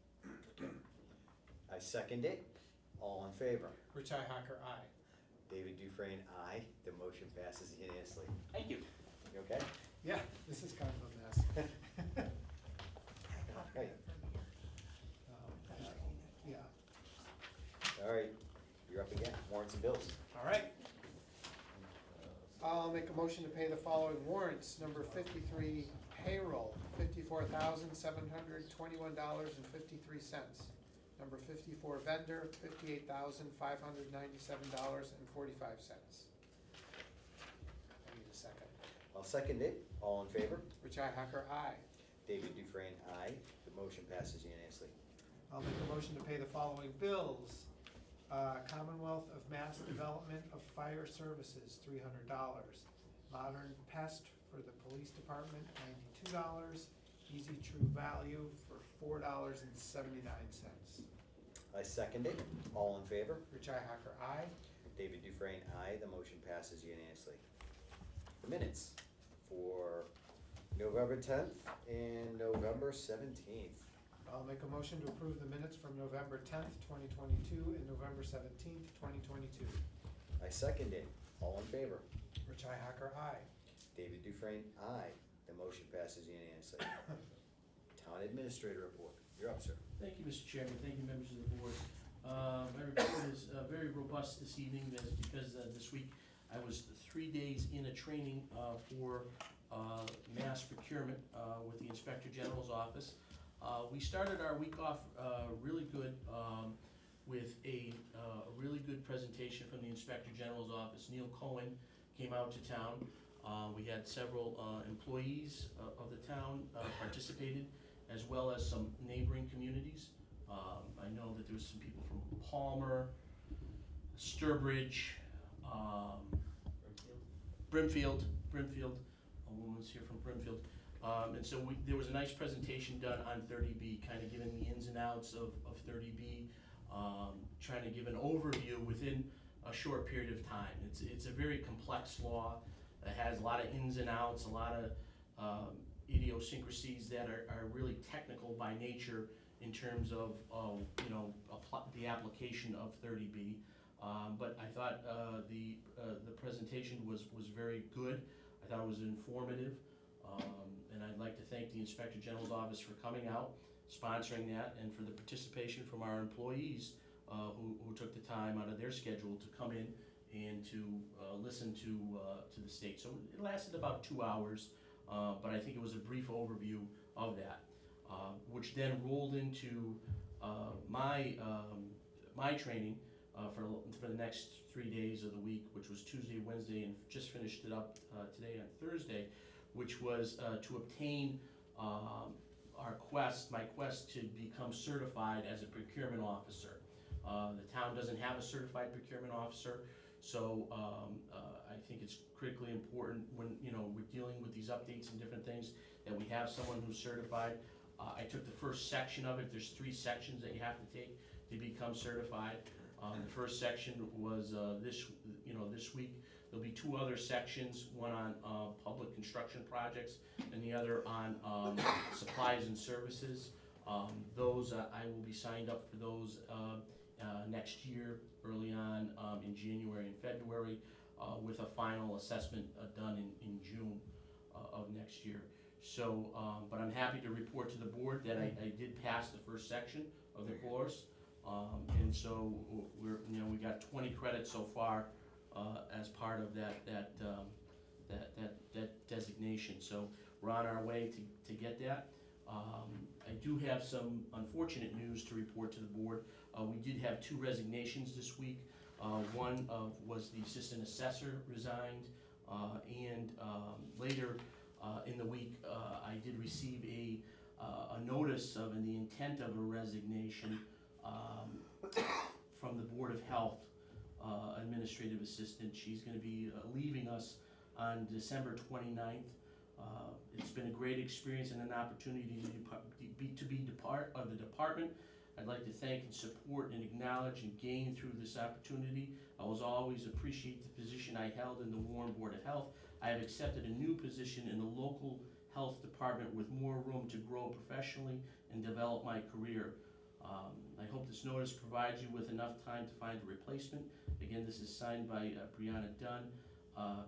I second it. All in favor? Richi Hacker, aye. David Dufresne, aye. The motion passes unanimously. Thank you. You okay? Yeah, this is kind of a mess. Right. Yeah, All right, you're up again. Warrants and bills. all right. I'll make a motion to pay the following warrants. Number 53, payroll, $54,721.53. Number 54, vendor, $58,597.45. I need a second. I'll second it. All in favor? Richi Hacker, aye. David Dufresne, aye. The motion passes unanimously. I'll make a motion to pay the following bills. Commonwealth of Mass Development of Fire Services, $300. Modern Pest for the Police Department, $92. Easy True Value for $4.79. I second it. All in favor? Richi Hacker, aye. David Dufresne, aye. The motion passes unanimously. The minutes for November 10th and November 17th. I'll make a motion to approve the minutes from November 10th, 2022 and November 17th, 2022. I second it. All in favor? Richi Hacker, aye. David Dufresne, aye. The motion passes unanimously. Town Administrator report. You're up, sir. Thank you, Mr. Chairman, thank you, members of the board. My report is very robust this evening, that's because this week I was 3 days in a training for mass procurement with the Inspector General's office. We started our week off really good with a really good presentation from the Inspector General's office. Neil Cohen came out to town. We had several employees of the town participated, as well as some neighboring communities. I know that there was some people from Palmer, Sturbridge, Brimfield, a woman was here from Brimfield. And so there was a nice presentation done on 30B, kind of giving the ins and outs of 30B, trying to give an overview within a short period of time. It's a very complex law. It has a lot of ins and outs, a lot of idiosyncrasies that are really technical by nature in terms of the application of 30B. But I thought the presentation was very good. I thought it was informative, and I'd like to thank the Inspector General's office for coming out, sponsoring that, and for the participation from our employees who took the time out of their schedule to come in and to listen to the state. So it lasted about 2 hours, but I think it was a brief overview of that, which then rolled into my training for the next 3 days of the week, which was Tuesday, Wednesday, and just finished it up today on Thursday, which was to obtain my quest to become certified as a procurement officer. The town doesn't have a certified procurement officer, so I think it's critically important when we're dealing with these updates and different things that we have someone who's certified. I took the first section of it. There's 3 sections that you have to take to become certified. The first section was this week. There'll be 2 other sections, one on public construction projects and the other on supplies and services. Those I will be signed up for those next year, early on in January and February, with a final assessment done in June of next year. So, but I'm happy to report to the board that I did pass the first section of the course. And so we got 20 credits so far as part of that designation. So we're on our way to get that. I do have some unfortunate news to report to the board. We did have 2 resignations this week. One was the assistant assessor resigned, and later in the week I did receive a notice of the intent of a resignation from the Board of Health administrative assistant. She's going to be leaving us on December 29th. It's been a great experience and an opportunity to be part of the department. I'd like to thank and support and acknowledge and gain through this opportunity. I will always appreciate the position I held in the Warren Board of Health. I have accepted a new position in the local health department with more room to grow professionally and develop my career. I hope this notice provides you with enough time to find a replacement. Again, this is signed by Brianna Dunn.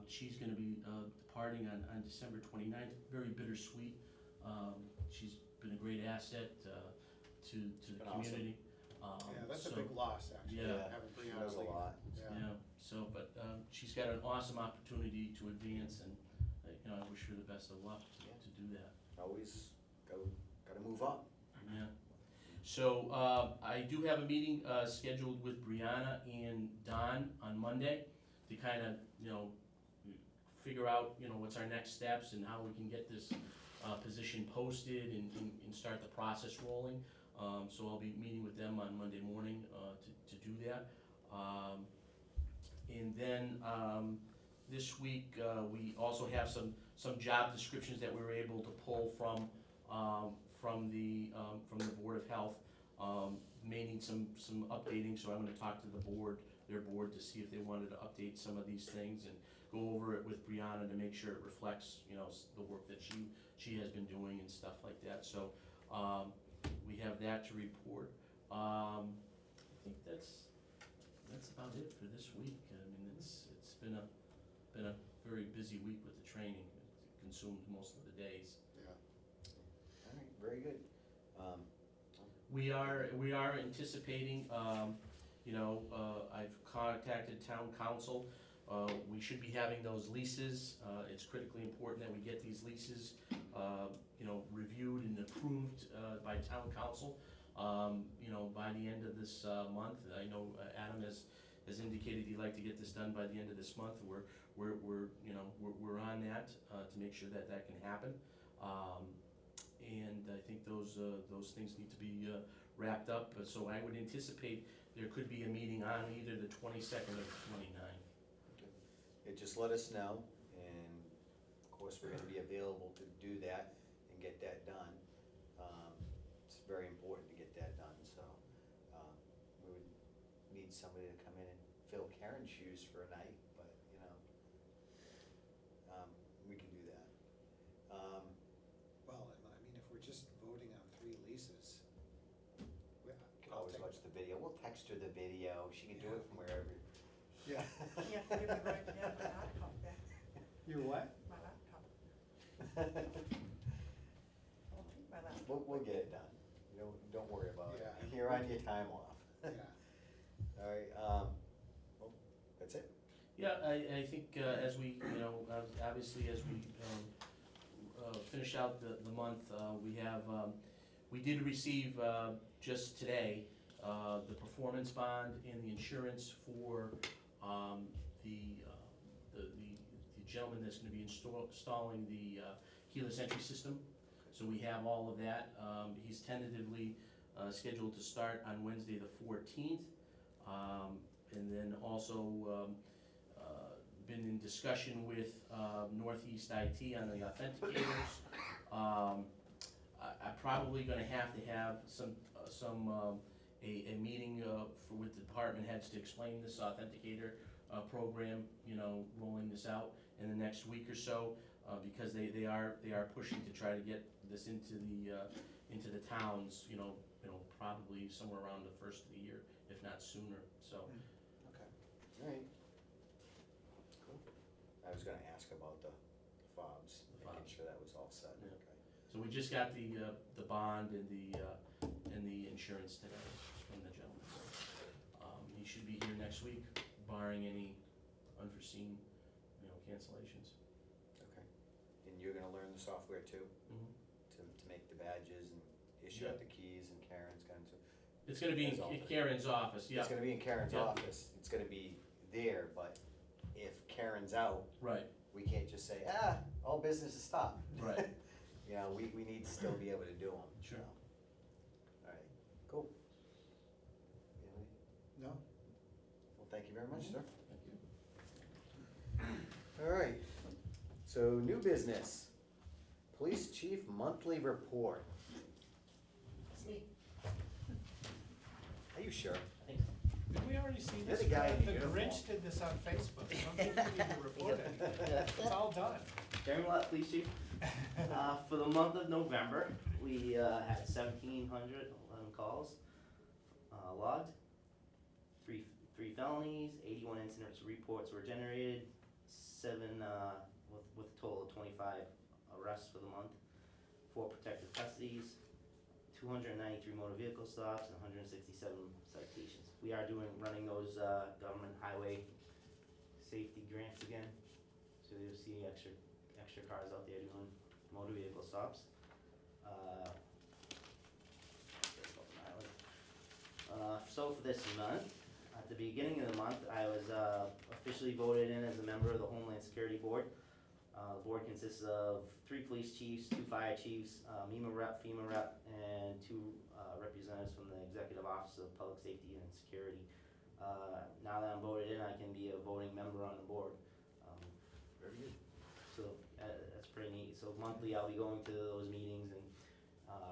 She's going to be departing on December 29th. Very bittersweet. She's been a great asset to the community. Yeah, that's a big loss, actually. Yeah. Having She Brianna knows a leave. lot. Yeah. So, but she's got an awesome opportunity to advance, and I wish her the best of luck to do that. Always gotta move up. Yeah. So I do have a meeting scheduled with Brianna and Don on Monday to kind of figure out what's our next steps and how we can get this position posted and start the process rolling. So I'll be meeting with them on Monday morning to do that. And then this week we also have some job descriptions that we were able to pull from the Board of Health. May need some updating, so I'm going to talk to their board to see if they wanted to update some of these things and go over it with Brianna to make sure it reflects the work that she has been doing and stuff like that. So we have that to report. I think that's about it for this week. I mean, it's been a very busy week with the training. It consumed most of the days. Yeah. All right, very good. We are anticipating, I've contacted town council. We should be having those leases. It's critically important that we get these leases, reviewed and approved by town council, by the end of this month. I know Adam has indicated he'd like to get this done by the end of this month. We're on that to make sure that can happen. And I think those things need to be wrapped up. So I would anticipate there could be a meeting on either the 22nd or the 29th. Just let us know, and of course, we're gonna be available to do that and get that done. It's very important to get that done, so, we would need somebody to come in and fill Karen's shoes for a night, but, we can do that. Well, I mean, if we're just voting on 3 leases, Can always watch the video, we'll text her the video, she can do it from wherever. Yeah. You have to give me my laptop back, You what? my laptop. I'll take my laptop. We'll get it done, don't worry about it, Yeah. you're on your time off. Yeah. All right, well, that's it. Yeah, I think as we, obviously as we finish out the month, we did receive just today the performance bond and the insurance for the gentleman that's gonna be installing the keyless entry system. So we have all of that. He's tentatively scheduled to start on Wednesday the 14th. And then also been in discussion with Northeast IT on the authenticators. I'm probably gonna have to have a meeting with the department heads to explain this authenticator program, rolling this out in the next week or so, because they are pushing to try to get this into the towns, probably somewhere around the first of the year, if not sooner, so. Okay, all right. Cool. I was gonna ask about the fobs, The making fobs. sure that was all set. Yeah. Okay. So we just got the bond and the insurance today from the gentleman. He should be here next week, barring any unforeseen, cancellations. Okay, and you're gonna learn the software too, Mhm. to make the badges and issue out the keys, and Karen's going to. It's gonna be That's all. in Karen's office, yeah. It's gonna be in Karen's Yeah. office, it's gonna be there, but if Karen's out, Right, we can't just say, all business is stopped. Right. We need to still be able to do them. Sure. All right, cool. No? Well, thank you very much, sir. thank you. All right, so new business, police chief monthly report. It's me. Are you sure? I think so. Did we already see You're this? the guy in The uniform. Grinch did this on Facebook. I don't think we need to report it. It's all done. Jeremy Lott, Police Chief. For the month of November, we had 1,711 calls logged, three felonies, 81 incident reports were generated, 7 with a total of 25 arrests for the month, 4 protective custodies, 293 motor vehicle stops, and 167 citations. We are running those government highway safety grants again, so you'll see extra cars out there doing motor vehicle stops. So for this month, at the beginning of the month, I was officially voted in as a member of the Homeland Security Board. The board consists of 3 police chiefs, 2 fire chiefs, MEMA rep, FEMA rep, and 2 representatives from the Executive Office of Public Safety and Security. Now that I'm voted in, I can be a voting member on the board. Very good. So that's pretty neat. So monthly, I'll be going to those meetings and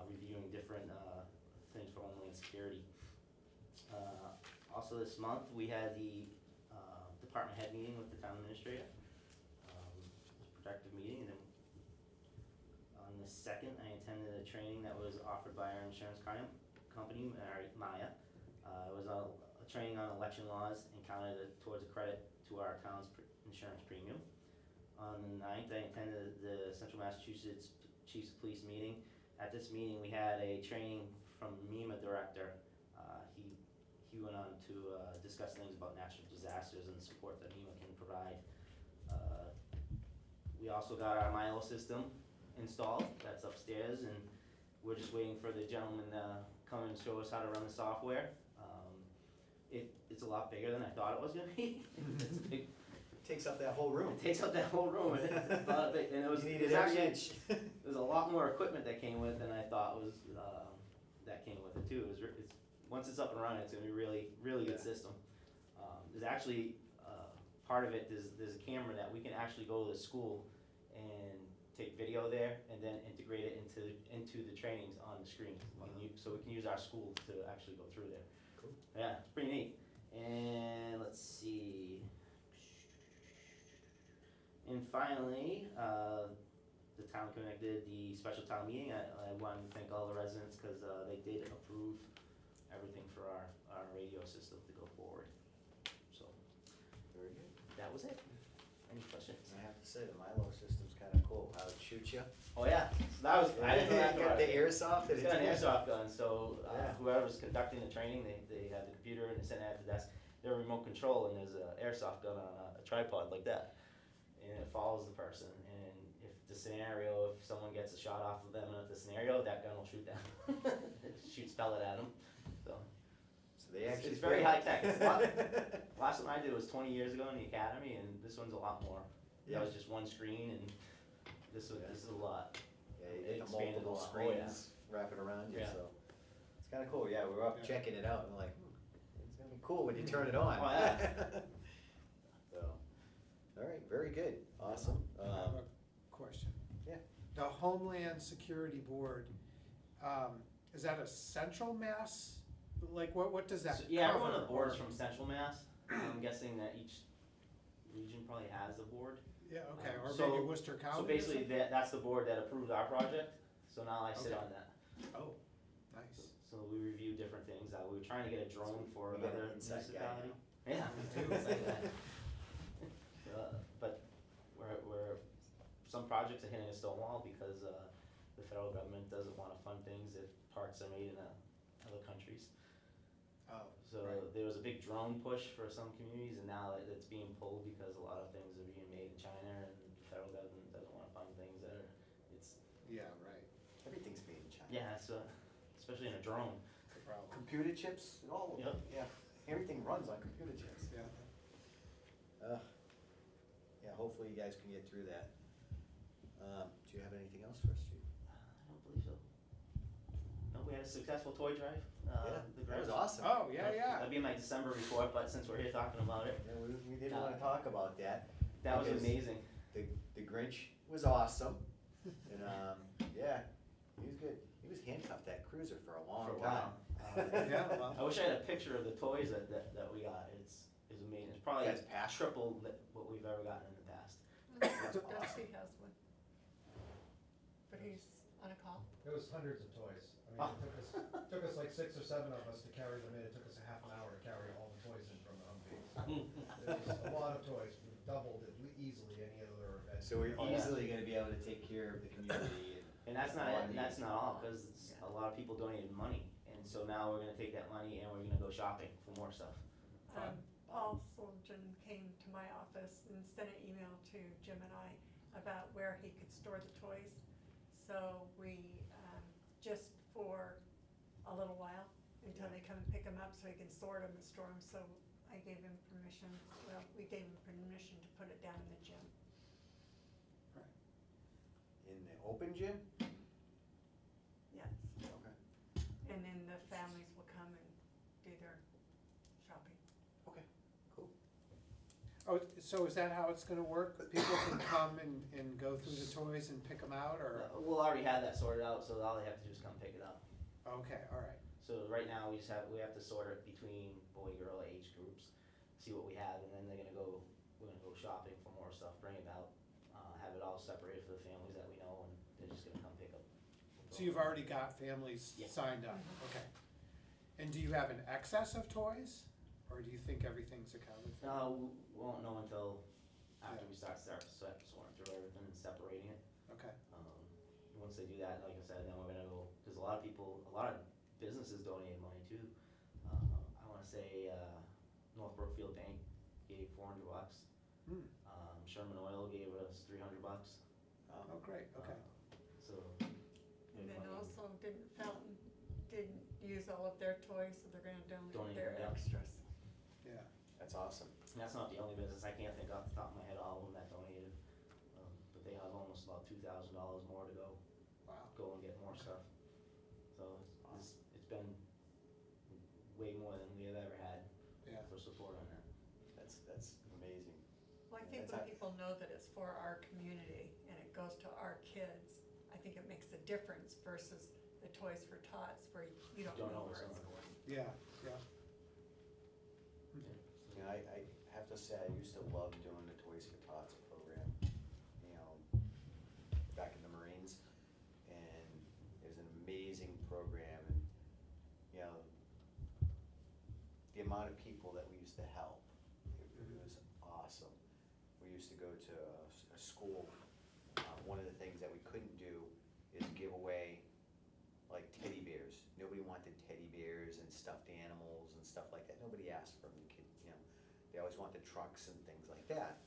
reviewing different things for Homeland Security. Also this month, we had the department head meeting with the town administrator. It was a productive meeting, and then on the 2nd, I attended a training that was offered by our insurance company, Maya. It was a training on election laws and counted towards a credit to to our town's insurance premium. On the 9th, I attended the Central Massachusetts Chiefs of Police meeting. At this meeting, we had a training from MEMA director. He went on to discuss things about natural disasters and the support that MEMA can provide. We also got our Milo system installed, that's upstairs, and we're just waiting for the gentleman to come and show us how to run the software. It's a lot bigger than I thought it was gonna be. It's a big, Takes up that whole room. it takes up that whole room, and it's a lot of and it was, You it needed was every actually, inch. there's a lot more equipment that came with than I thought was, that came with it too. It's, once it's up and running, it's gonna be really, really good Yeah. system. There's actually, part of it, there's a camera that we can actually go to the school and take video there and then integrate it into the trainings on the screen. So we can use our school to actually go through there. Cool. Yeah, it's pretty neat. And let's see. And finally, the town connected the special town meeting. I wanted to thank all the residents because they did approve everything for our radio system to go forward. So Very good. that was it. Any questions? I have to say, the Milo system's kinda cool, how it shoots you. Oh yeah, so that was, I didn't know that. You got the airsoft? It's got an airsoft gun, so Yeah. whoever's conducting the training, they have the computer and they send it at the desk. They're remote control and there's an airsoft gun on a tripod like that. And it follows the person, and if the scenario, if someone gets a shot off of them in the scenario, that gun will shoot them. It shoots pellet at them, so. So they actually. It's very high tech. It's a lot. Last one I did was 20 years ago in the academy, and this one's a lot more. Yeah. That was just one screen, and this is a lot. Yeah, you It get the expanded a multiple lot. Oh, yeah. screens wrapping around you, Yeah. so. It's kinda cool, yeah, we were up Yeah. checking it out and like, it's gonna be cool when you turn it on. Oh, yeah. So, alright, very good, awesome. I have a question. yeah. The Homeland Security Board, is that a central mass? Like, what does that So, cover? yeah, everyone on the board is or- from Central Mass. I'm guessing that each region probably has a board. Yeah, okay, or So- maybe Worcester County So or basically, something? that's the board that approved our project, so now I sit Okay. on that. Oh, nice. So we review different things, we were trying to get a drone for You got an another inside guy municipality. Yeah, me too, it's like that. But some projects are hitting a stone wall because, the federal government doesn't wanna fund things if parts are made in other countries. Oh, So right. there was a big drone push for some communities, and now it's being pulled because a lot of things are being made in China, and the federal government doesn't wanna fund things that are, it's, Yeah, right, Everything's made in China. yeah, it's, especially in a drone. the problem. Computer chips, all of Yep. them, yeah, everything runs on computer chips. Yeah. Yeah, hopefully you guys can get through that. Do you have anything else for us, Chief? I don't believe so. No, we had a successful toy drive, Yeah, the that was Grinch. awesome. Oh, yeah, yeah. That'd be my December report, but since we're here talking about it, Yeah, we did wanna talk about that. that was Because amazing. The Grinch was awesome, and, yeah, he was good. He was handcuffed that cruiser for a long For a time. while. Yeah, well. I wish I had a picture of the toys that we got. It's amazing. It's probably That's passion. triple what we've ever gotten in the past. That's awesome. Dusty has one. But he's on a call. It was hundreds of toys. I mean, it took us like 6 or 7 of us to carry them in. It took us a half an hour to carry all the toys in from the Humvees. It was a lot of toys. We doubled it easily any other event. So we're Oh, yeah. easily gonna be able to take care of the community And that's not all it. And that's not all, because Yeah. a lot of people donated money, and so now we're gonna take that money and we're gonna go shopping for more stuff. Paul Solomon came to my office and sent an email to Jim and I about where he could store the toys. So we, just for a little while, until they come and pick them up, so he can sort them and store them, so I gave him permission, well, we gave him permission to put it down in the gym. in the open gym. Yes, Okay. and then the families will come and do their shopping. Okay, cool. Oh, so is that how it's gonna work? People can come and go through the toys and pick them out, or? We'll already have that sorted out, so all they have to do is come pick it up. Okay, all right. So right now, we have to sort it between boy, girl age groups, see what we have, and then we're gonna go shopping for more stuff, bring it out, have it all separated for the families that we know, and they're just gonna come pick up. So you've already got families Yeah. signed up, okay. And do you have an excess of toys, or do you think everything's accounted for? We won't know until after we start sorting through everything and separating it. Okay, Once they do that, like I said, then we're gonna go, cause a lot of businesses donated money too. I wanna say, North Brookfield Bank gave $400. hmm, Sherman Oil gave us $300. oh, great, okay. So. And then also Felton didn't use all of their toys, so they're gonna donate Donate, their yeah. extras. Yeah, That's awesome. And that's not the only business, I can't think off the top of my head all of them that donated. But they have almost about $2,000 more to wow. go and get more stuff. So it's been way more than we have ever had Yeah. for support on that. That's amazing. Well, I think That's when how- people know that it's for our community and it goes to our kids, I think it makes a difference versus the Toys for Tots where you don't know where it's going. Yeah, yeah. You know, I have to say, I used to love doing the Toys for Tots program, you know, back in the Marines. And it was an amazing program, and, you know, the amount of people that we used to help, it was awesome. We used to go to a school, one of the things that we couldn't do is give away like teddy bears. Nobody wanted teddy bears and stuffed animals and stuff like that. Nobody asked for them, you know. They always wanted trucks and things like that.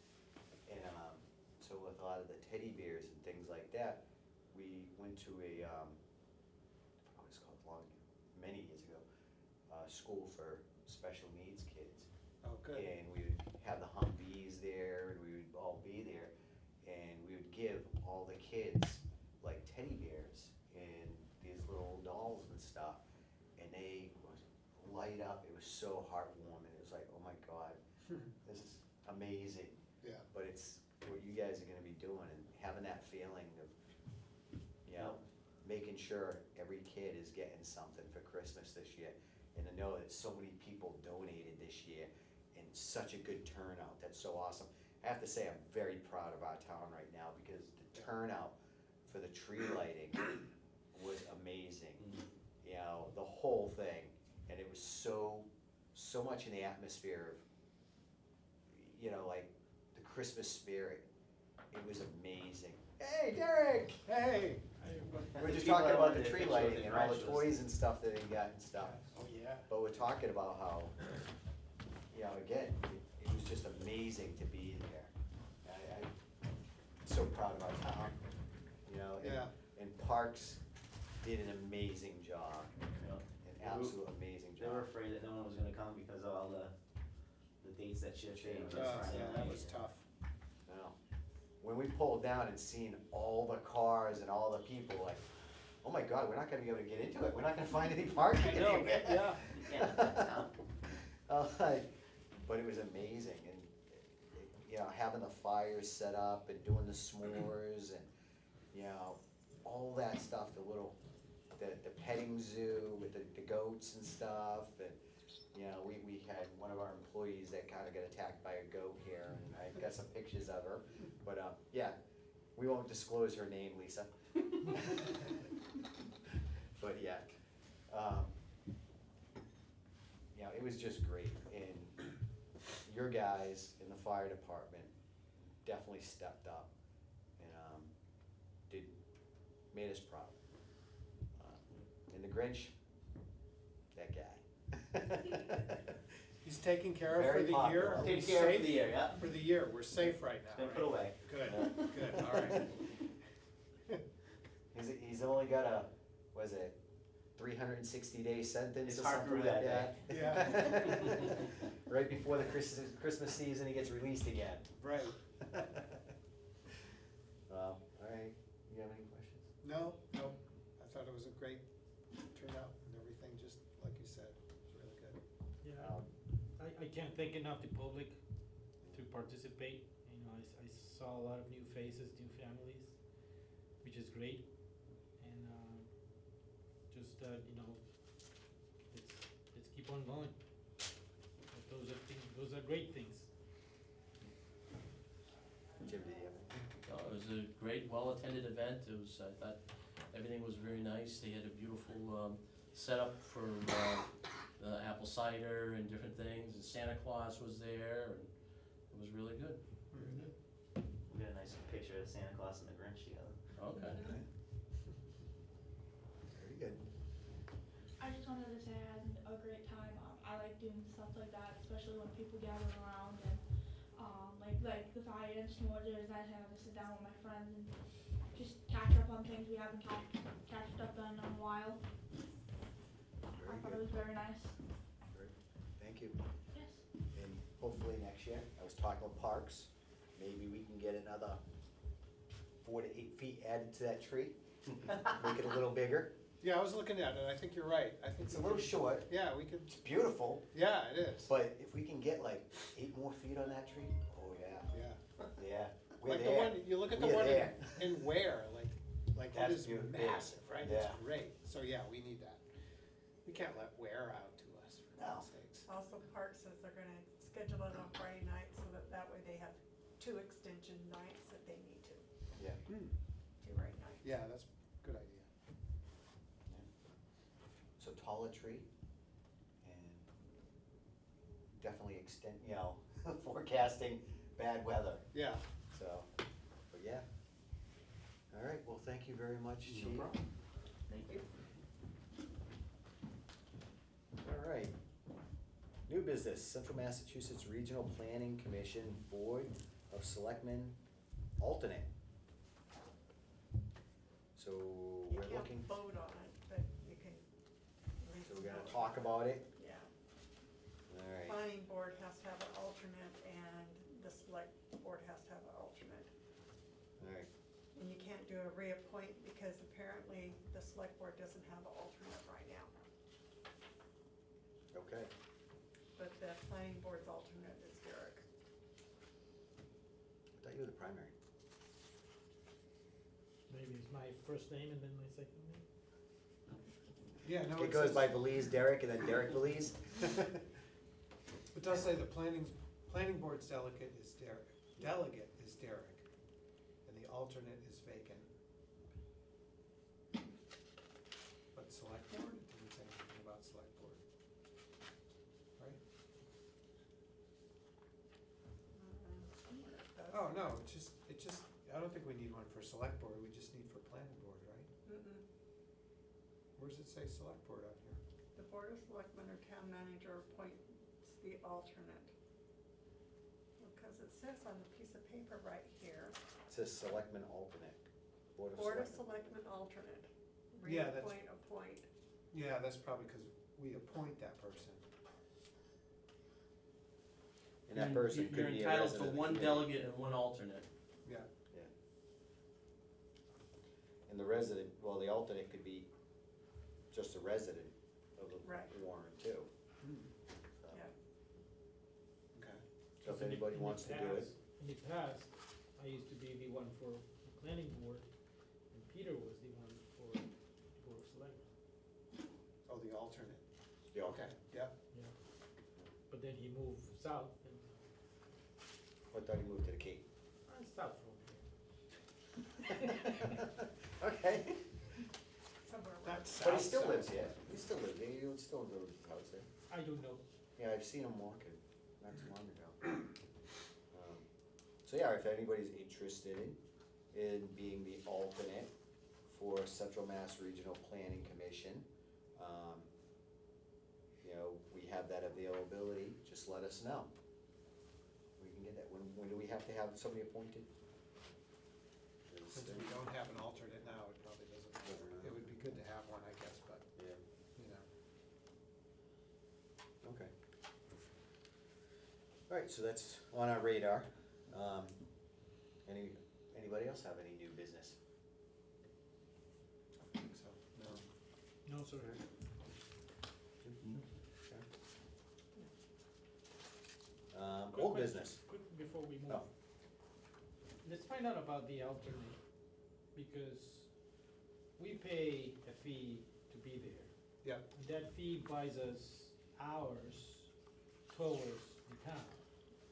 And so with a lot of the teddy bears and things like that, we went to I forgot what it's called, many years ago, school for special needs kids. Oh, good. And we would have the Humvees there, and we would all be there, and we would give all the kids like teddy bears and these little dolls and stuff, and they would light up. It was so heartwarming. It was like, oh my God, this is amazing. Yeah. But it's what you guys are gonna be doing, and having that feeling of, you know, making sure every kid is getting something for Christmas this year, and to know that so many people donated this year, and such a good turnout. That's so awesome. I have to say, I'm very proud of our town right now, because the turnout for the tree lighting was amazing. You know, the whole thing, and it was so much in the atmosphere of, you know, like the Christmas spirit. It was amazing. Hey, Derek! Hey! We're just People talking that about wanted the a tree picture of lighting the and all the branches. toys and stuff that they got and stuff. Oh, yeah. But we're talking about how, you know, again, it was just amazing to be there. I'm so proud of our town, you know, Yeah. and Parks did an amazing job, Yeah. an absolute amazing They were job. afraid that no one was gonna come because of all the dates that shifted. and Yeah, Friday Yeah, that night. was tough. Now, when we pulled down and seen all the cars and all the people, like, oh my God, we're not gonna be able to get into it. We're not gonna find any parking I know, anywhere. yeah. You can't get down. But it was amazing, and, you know, having the fires set up and doing the s'mores and, you know, all that stuff, the petting zoo with the goats and stuff, and, you know, we had one of our employees that kinda got attacked by a goat here, and I got some pictures of her, but, yeah, we won't disclose her name, Lisa. But, yeah, you know, it was just great, and your guys in the fire department definitely stepped up and, made us proud. And the Grinch, that guy. He's taken care of for Very the popular. year. Are we Take care for safe? the year, yeah. For the year, we're safe right It's now, been right? put away. Good, Yeah. good, all right. He's only got a, what is it, 360-day sentence It's or hard something through like that that? Yeah. Right before the Christmas season, he gets released again. Right. Well, all right, you have any questions? No, I thought it was a great turnout and everything, just like you said, it was really good. Yeah, I can't thank enough the public to participate. You know, I saw a lot of new faces, new families, which is great. And just you know, let's keep on going. Those are great things. Jim, do you have anything? It was a great, well-attended event. I thought everything was very nice. They had a beautiful setup for apple cider and different things, and Santa Claus was there, and it was really good, very good. We got a nice picture of Santa Claus and the Grinch together. Okay. Very good. I just wanted to say I had a great time. I like doing stuff like that, especially when people gather around and like the fire and s'mores. I have to sit down with my friends and just catch up on things we haven't catched up on in a while. I Very thought good. it was very nice. Very- Thank you. Yes. And hopefully next year, I was talking with Parks, maybe we can get another 4 to 8 feet added to that tree. Make it a little bigger. Yeah, I was looking at it, I think you're right, I think. It's a little short, Yeah, we could, it's beautiful, yeah, it is. but if we can get like 8 more feet on that tree, oh yeah, Yeah. yeah, we're Like the there. one, you look at the We're one there. in Ware, like it That's is beautiful. massive, right? It's Yeah. great. So yeah, we need that. We can't let Ware out to us, for No. God's sakes. Also, Park says they're gonna schedule it on Friday night so that way they have 2 extension nights that they need to, Yeah. 2 right nights. Yeah, that's a good idea. So taller tree and definitely extend, forecasting bad weather, Yeah. so, but yeah. All right, well, thank you very much, Chief. No problem. Thank you. All right. New business, Central Massachusetts Regional Planning Commission Board of Selectmen alternate. So You we're can't looking, vote on it, but you can at least. so we're gonna vote. talk about it. Yeah. All right, Planning board has to have an alternate and the select board has to have an alternate. all right. And you can't do a reappoint because apparently the select board doesn't have an alternate right now. Okay, But the planning board's alternate is Derek. I thought you were the primary. Maybe it's my first name and then my second name. Yeah, no, It goes by Belize Derek and then Derek Belize. It does say the planning board's delegate is Derek, and the alternate is vacant. But select board, it didn't say anything about select board. Right? Somewhere it does. Oh, no, it just, I don't think we need one for select board, we just need for planning board, right? Mm-mm. Where does it say select board on here? The board of selectmen or town manager appoints the alternate. Because it says on the piece of paper right here, It says Selectman alternate, Board of board of Selectmen. selectmen alternate, Yeah, that's- reappoint, appoint. Yeah, that's probably because we appoint that person. And that person could be a You're entitled resident to of the one committee. delegate and one alternate. Yeah. And the resident, well, the alternate could be just a resident of the Right. Warren too. Hmm. So, Yeah. Okay. So if In the- anybody in the wants to do it, past- In the past, I used to be the one for the planning board, and Peter was the one for the board of selectmen. Oh, the alternate. the Okay, alternate. yep. Yeah. But then he moved south, and I thought he moved to the Cape. south from here. Okay. Somewhere around. That's But he south still side. lives here. He still lives there. He still lives in his house there. I don't know. Yeah, I've seen him walking not too long ago. So yeah, if anybody's interested in being the alternate for Central Mass Regional Planning Commission, we have that availability, just let us know. We can get that. When do we have to have somebody appointed? Since we don't have an alternate now, it probably doesn't, it would be good to have one, I guess, but, Yeah, you know. okay. All right, so that's on our radar. Anybody else have any new business? I think so, no. No, sir. Quick Old question, business. Quick, before we move. Oh. Let's find out about the alternate, because we pay a fee to be there. Yeah. And that fee buys us hours towards the town.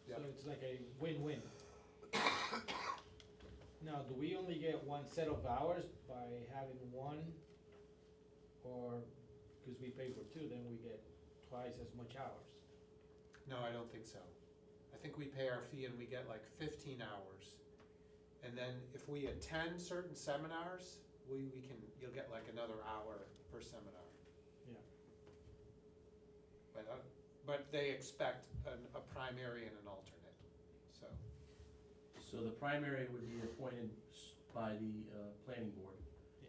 So Yeah. it's like a win-win. Now, do we only get one set of hours by having one? Or, because we pay for two, then we get twice as much hours? No, I don't think so. I think we pay our fee and we get like 15 hours. And then if we attend certain seminars, you'll get like another hour per seminar. Yeah. But they expect a primary and an alternate, so. So the primary would be appointed by the planning board,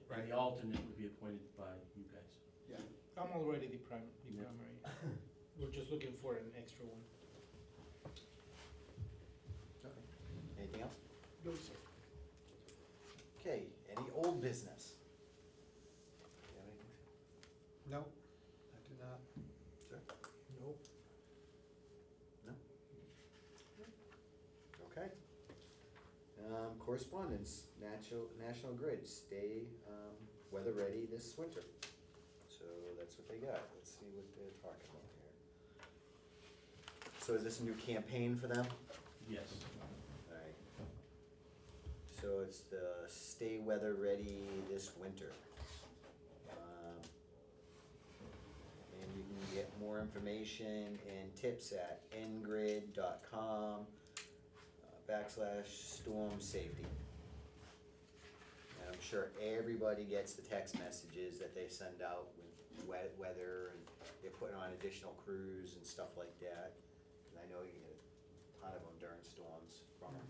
Right. and the alternate would be appointed by you guys. Yeah. I'm already the primary. Yeah. We're just looking for an extra one. Okay. Anything else? No, sir. Okay, any old business? You have anything? No, I do not. Sir? Nope. No? Okay. Correspondence, National Grid, stay, weather ready this winter. So that's what they got. Let's see what they're talking about here. So is this a new campaign for them? Yes. Alright. So it's the stay weather ready this winter. And you can get more information and tips at ngrid.com /storm safety. And I'm sure everybody gets the text messages that they send out with weather, and they're putting on additional crews and stuff like that. And I know you get a ton of them during storms from them.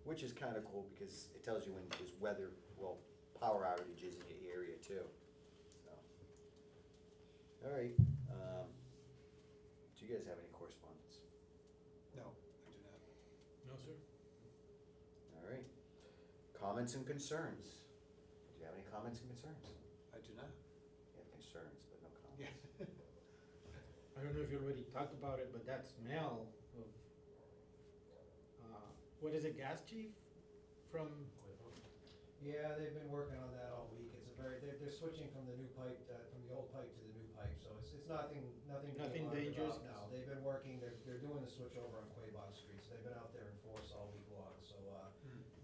Which is kinda cool because it tells you when there's weather, well, power outages in your area too, so. Alright, do you guys have any correspondence? No, I do not. No, sir. Alright, comments and concerns. Do you have any comments and concerns? I do not. You have concerns, but no comments. Yeah. I don't know if you already talked about it, but that smell of, what is it, gas chief? From, Yeah, they've been working on that all week. It's a they're switching from the new pipe, from the old pipe to the new pipe, so it's nothing to be Nothing alarmed dangerous? about. No, they've been working, they're doing the switch over on Quabog Street, so they've been out there in force all week long, so,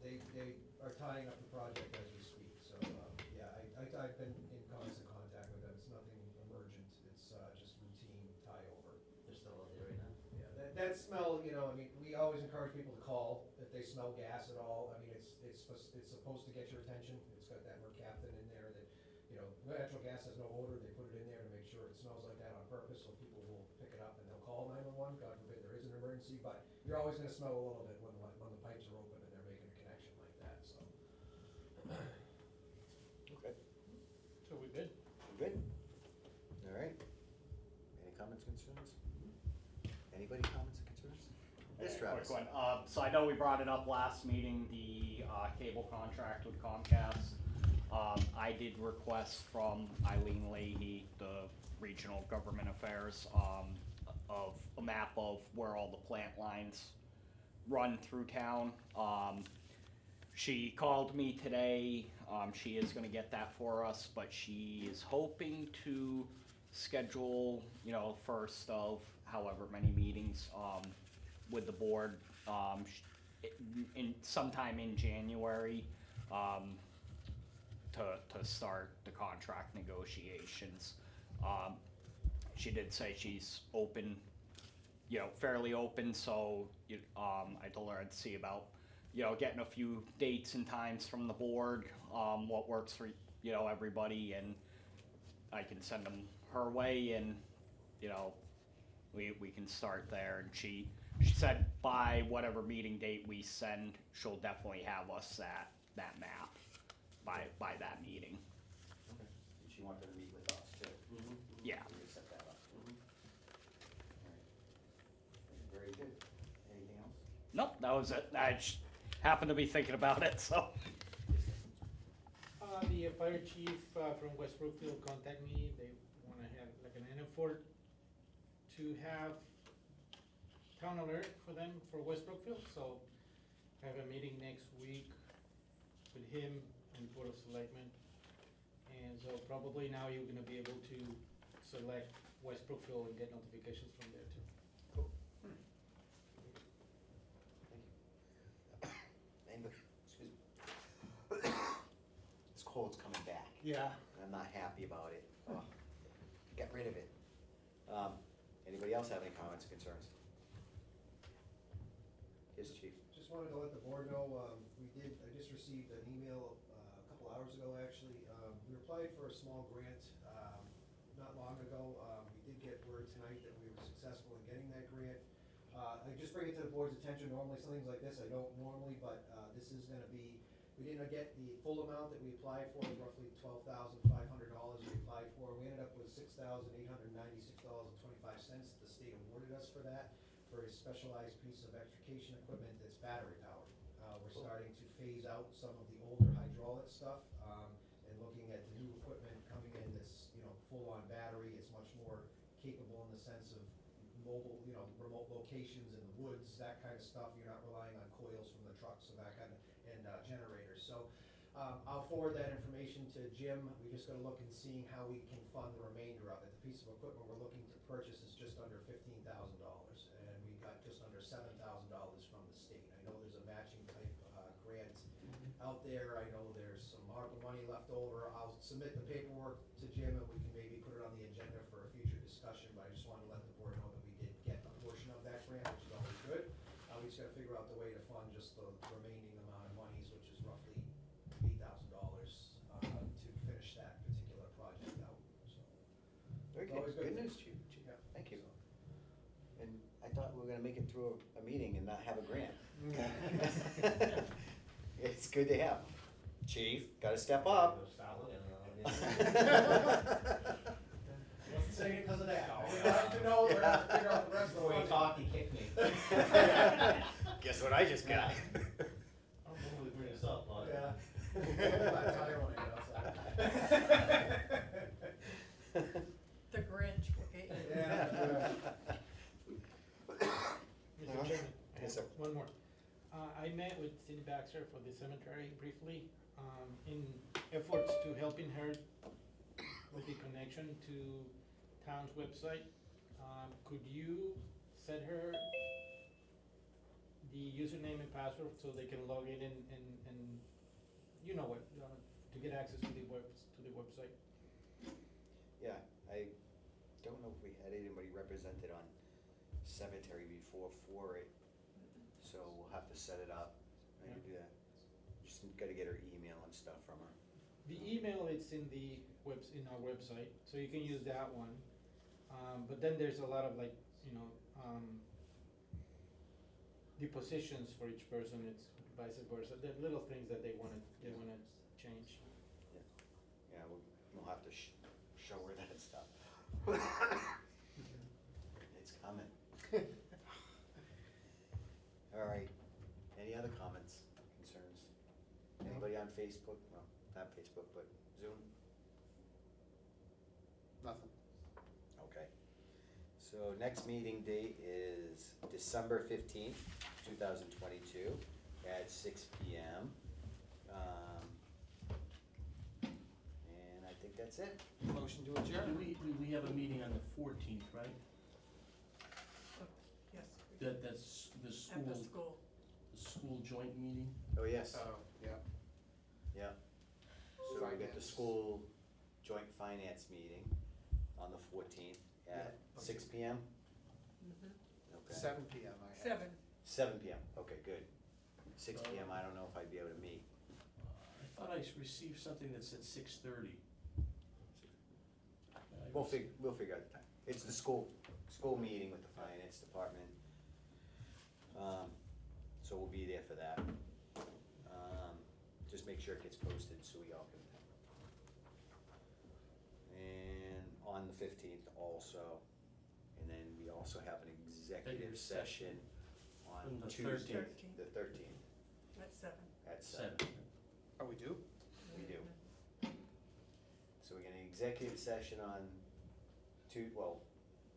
they are tying up the project as we speak, so, yeah, I've been in constant contact with them. It's nothing emergent, it's, just routine tie over. They're still out there right now? Yeah, that smell, I mean, we always encourage people to call if they smell gas at all. I mean, it's supposed to get your attention. It's got that mercaptan in there that, natural gas has no odor. They put it in there to make sure it smells like that on purpose, so people will pick it up and they'll call 911. God forbid there is an emergency, but you're always gonna smell a little bit when the pipes are open and they're making a connection like that, so. Okay, so we good? good? Alright. Any comments, concerns? Anybody comments and concerns? Yes, Travis. Quick one. So I know we brought it up last meeting, the cable contract with Comcast. I did request from Eileen Leahy, the Regional Government Affairs, of a map of where all the plant lines run through town. She called me today. She is gonna get that for us, but she is hoping to schedule, first of however many meetings, with the board, in sometime in January, to start the contract negotiations. She did say she's open, fairly open, so, I told her I'd see about, getting a few dates and times from the board, what works for, everybody, and I can send them her way, and, we can start there. And she said by whatever meeting date we send, she'll definitely have us that map by that meeting. Okay. And she wanted to meet with us too. Mm-hmm. Yeah. We can set that up. Alright. Very good. Anything else? Nope, that was it. I just happened to be thinking about it, so. The fire chief from West Brookfield contacted me. They wanna have like an effort to have town alert for them for West Brookfield, so I have a meeting next week with him and Board of Selectmen. And so probably now you're gonna be able to select West Brookfield and get notifications from there too. Cool. Thank you. Anybody, excuse me. This cold's coming back. Yeah. And I'm not happy about it. Oh, get rid of it. Anybody else? else have any comments or concerns? Yes, chief. Just wanted to let the board know, I just received an email a couple hours ago, actually. We applied for a small grant not long ago. We did get word tonight that we were successful in getting that grant. I just bring it to the board's attention. Normally, some things like this, I don't normally, but this is gonna be, we didn't get the full amount that we applied for, roughly $12,500 we applied for. We ended up with $6,896.25. The state awarded us for that, for a specialized piece of extrication equipment that's battery powered. We're starting to phase out some of the older hydraulic stuff, and looking at the new equipment coming in that's, full-on battery. It's much more capable in the sense of mobile, remote locations in the woods, that kind of stuff. You're not relying on coils from the trucks and that kind of, and generators. So I'll forward that information to Jim. We just gotta look and seeing how we can fund the remainder of it. The piece of equipment we're looking to purchase is just under $15,000, and we got just under $7,000 from the state. I know there's a matching type grant out there. I know there's some ARPA money left over. I'll submit the paperwork to Jim, and we can maybe put it on the agenda for a future discussion, but I just wanted to let the board know that we did get a portion of that grant, which is always good. We just gotta figure out the way to fund just the remaining amount of monies, which is roughly $8,000, to finish that particular project out, so. Very It's always good, good. good news, chief. Yeah. Thank you. So. And I thought we were gonna make it through a meeting and not have a grant. It's good to have. Chief, gotta step up. Wasn't saying it because of that. We have to know, we're gonna figure out the rest of the Before you funding. talk, you kick me. Guess what I just got? I'll normally bring this up, but. Yeah. Flat tire when I get outside. The Grinch will get you. Yeah. Mr. Chairman, Yes, sir. one more. I met with Cindy Baxter for the cemetery briefly, in efforts to helping her with the connection to town's website. Could you set her the username and password so they can log in and you know what, to get access to the website? Yeah, I don't know if we had anybody represented on cemetery before for it, so we'll have to set it up. Maybe do that. Just gotta get her email and stuff from her. The email is in the in our website, so you can use that one. But then there's a lot of the positions for each person, it's vice versa. There are little things that they wanna change. Yeah, we'll have to show her that stuff. It's coming. All right, any other comments, concerns? Anybody on Facebook? Well, not Facebook, but Zoom? Nothing. Okay. So next meeting date is December 15th, 2022 at 6 PM. And I think that's it. Motion to adjourn. We have a meeting on the 14th, right? Yes, we do. That's the At school, the school. the school joint meeting? Oh, yes. Yeah. Yeah. So we got the Finance. school joint finance meeting on the 14th at Yeah. 6 PM? Mhm. Okay. 7 PM I have. 7. 7 PM, okay, good. 6 PM, I don't know if I'd be able to meet. I thought I received something that said 6:30. We'll figure out the time. It's the school meeting with the finance department. So we'll be there for that. Just make sure it gets posted so we all can attend. And on the 15th also, and then we also have an executive session on On the Tuesday, 13th. the 13th, At 7. at 7. 7. Oh, we do? We do. So we get an executive session on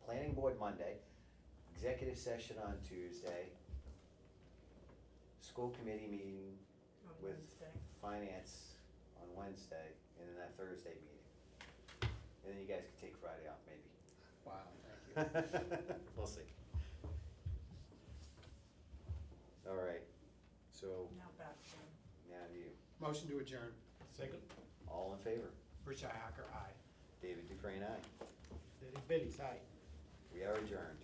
planning board Monday, executive session on Tuesday, school committee meeting On with Wednesday. finance on Wednesday, and then that Thursday meeting. And then you guys can take Friday off, maybe. Wow, thank you. We'll see. All right, so Now back to them. now you, Motion to adjourn. Second, all in favor? Richi Hacker, aye. David Dufresne, aye. Derek Bailey's aye. We are adjourned.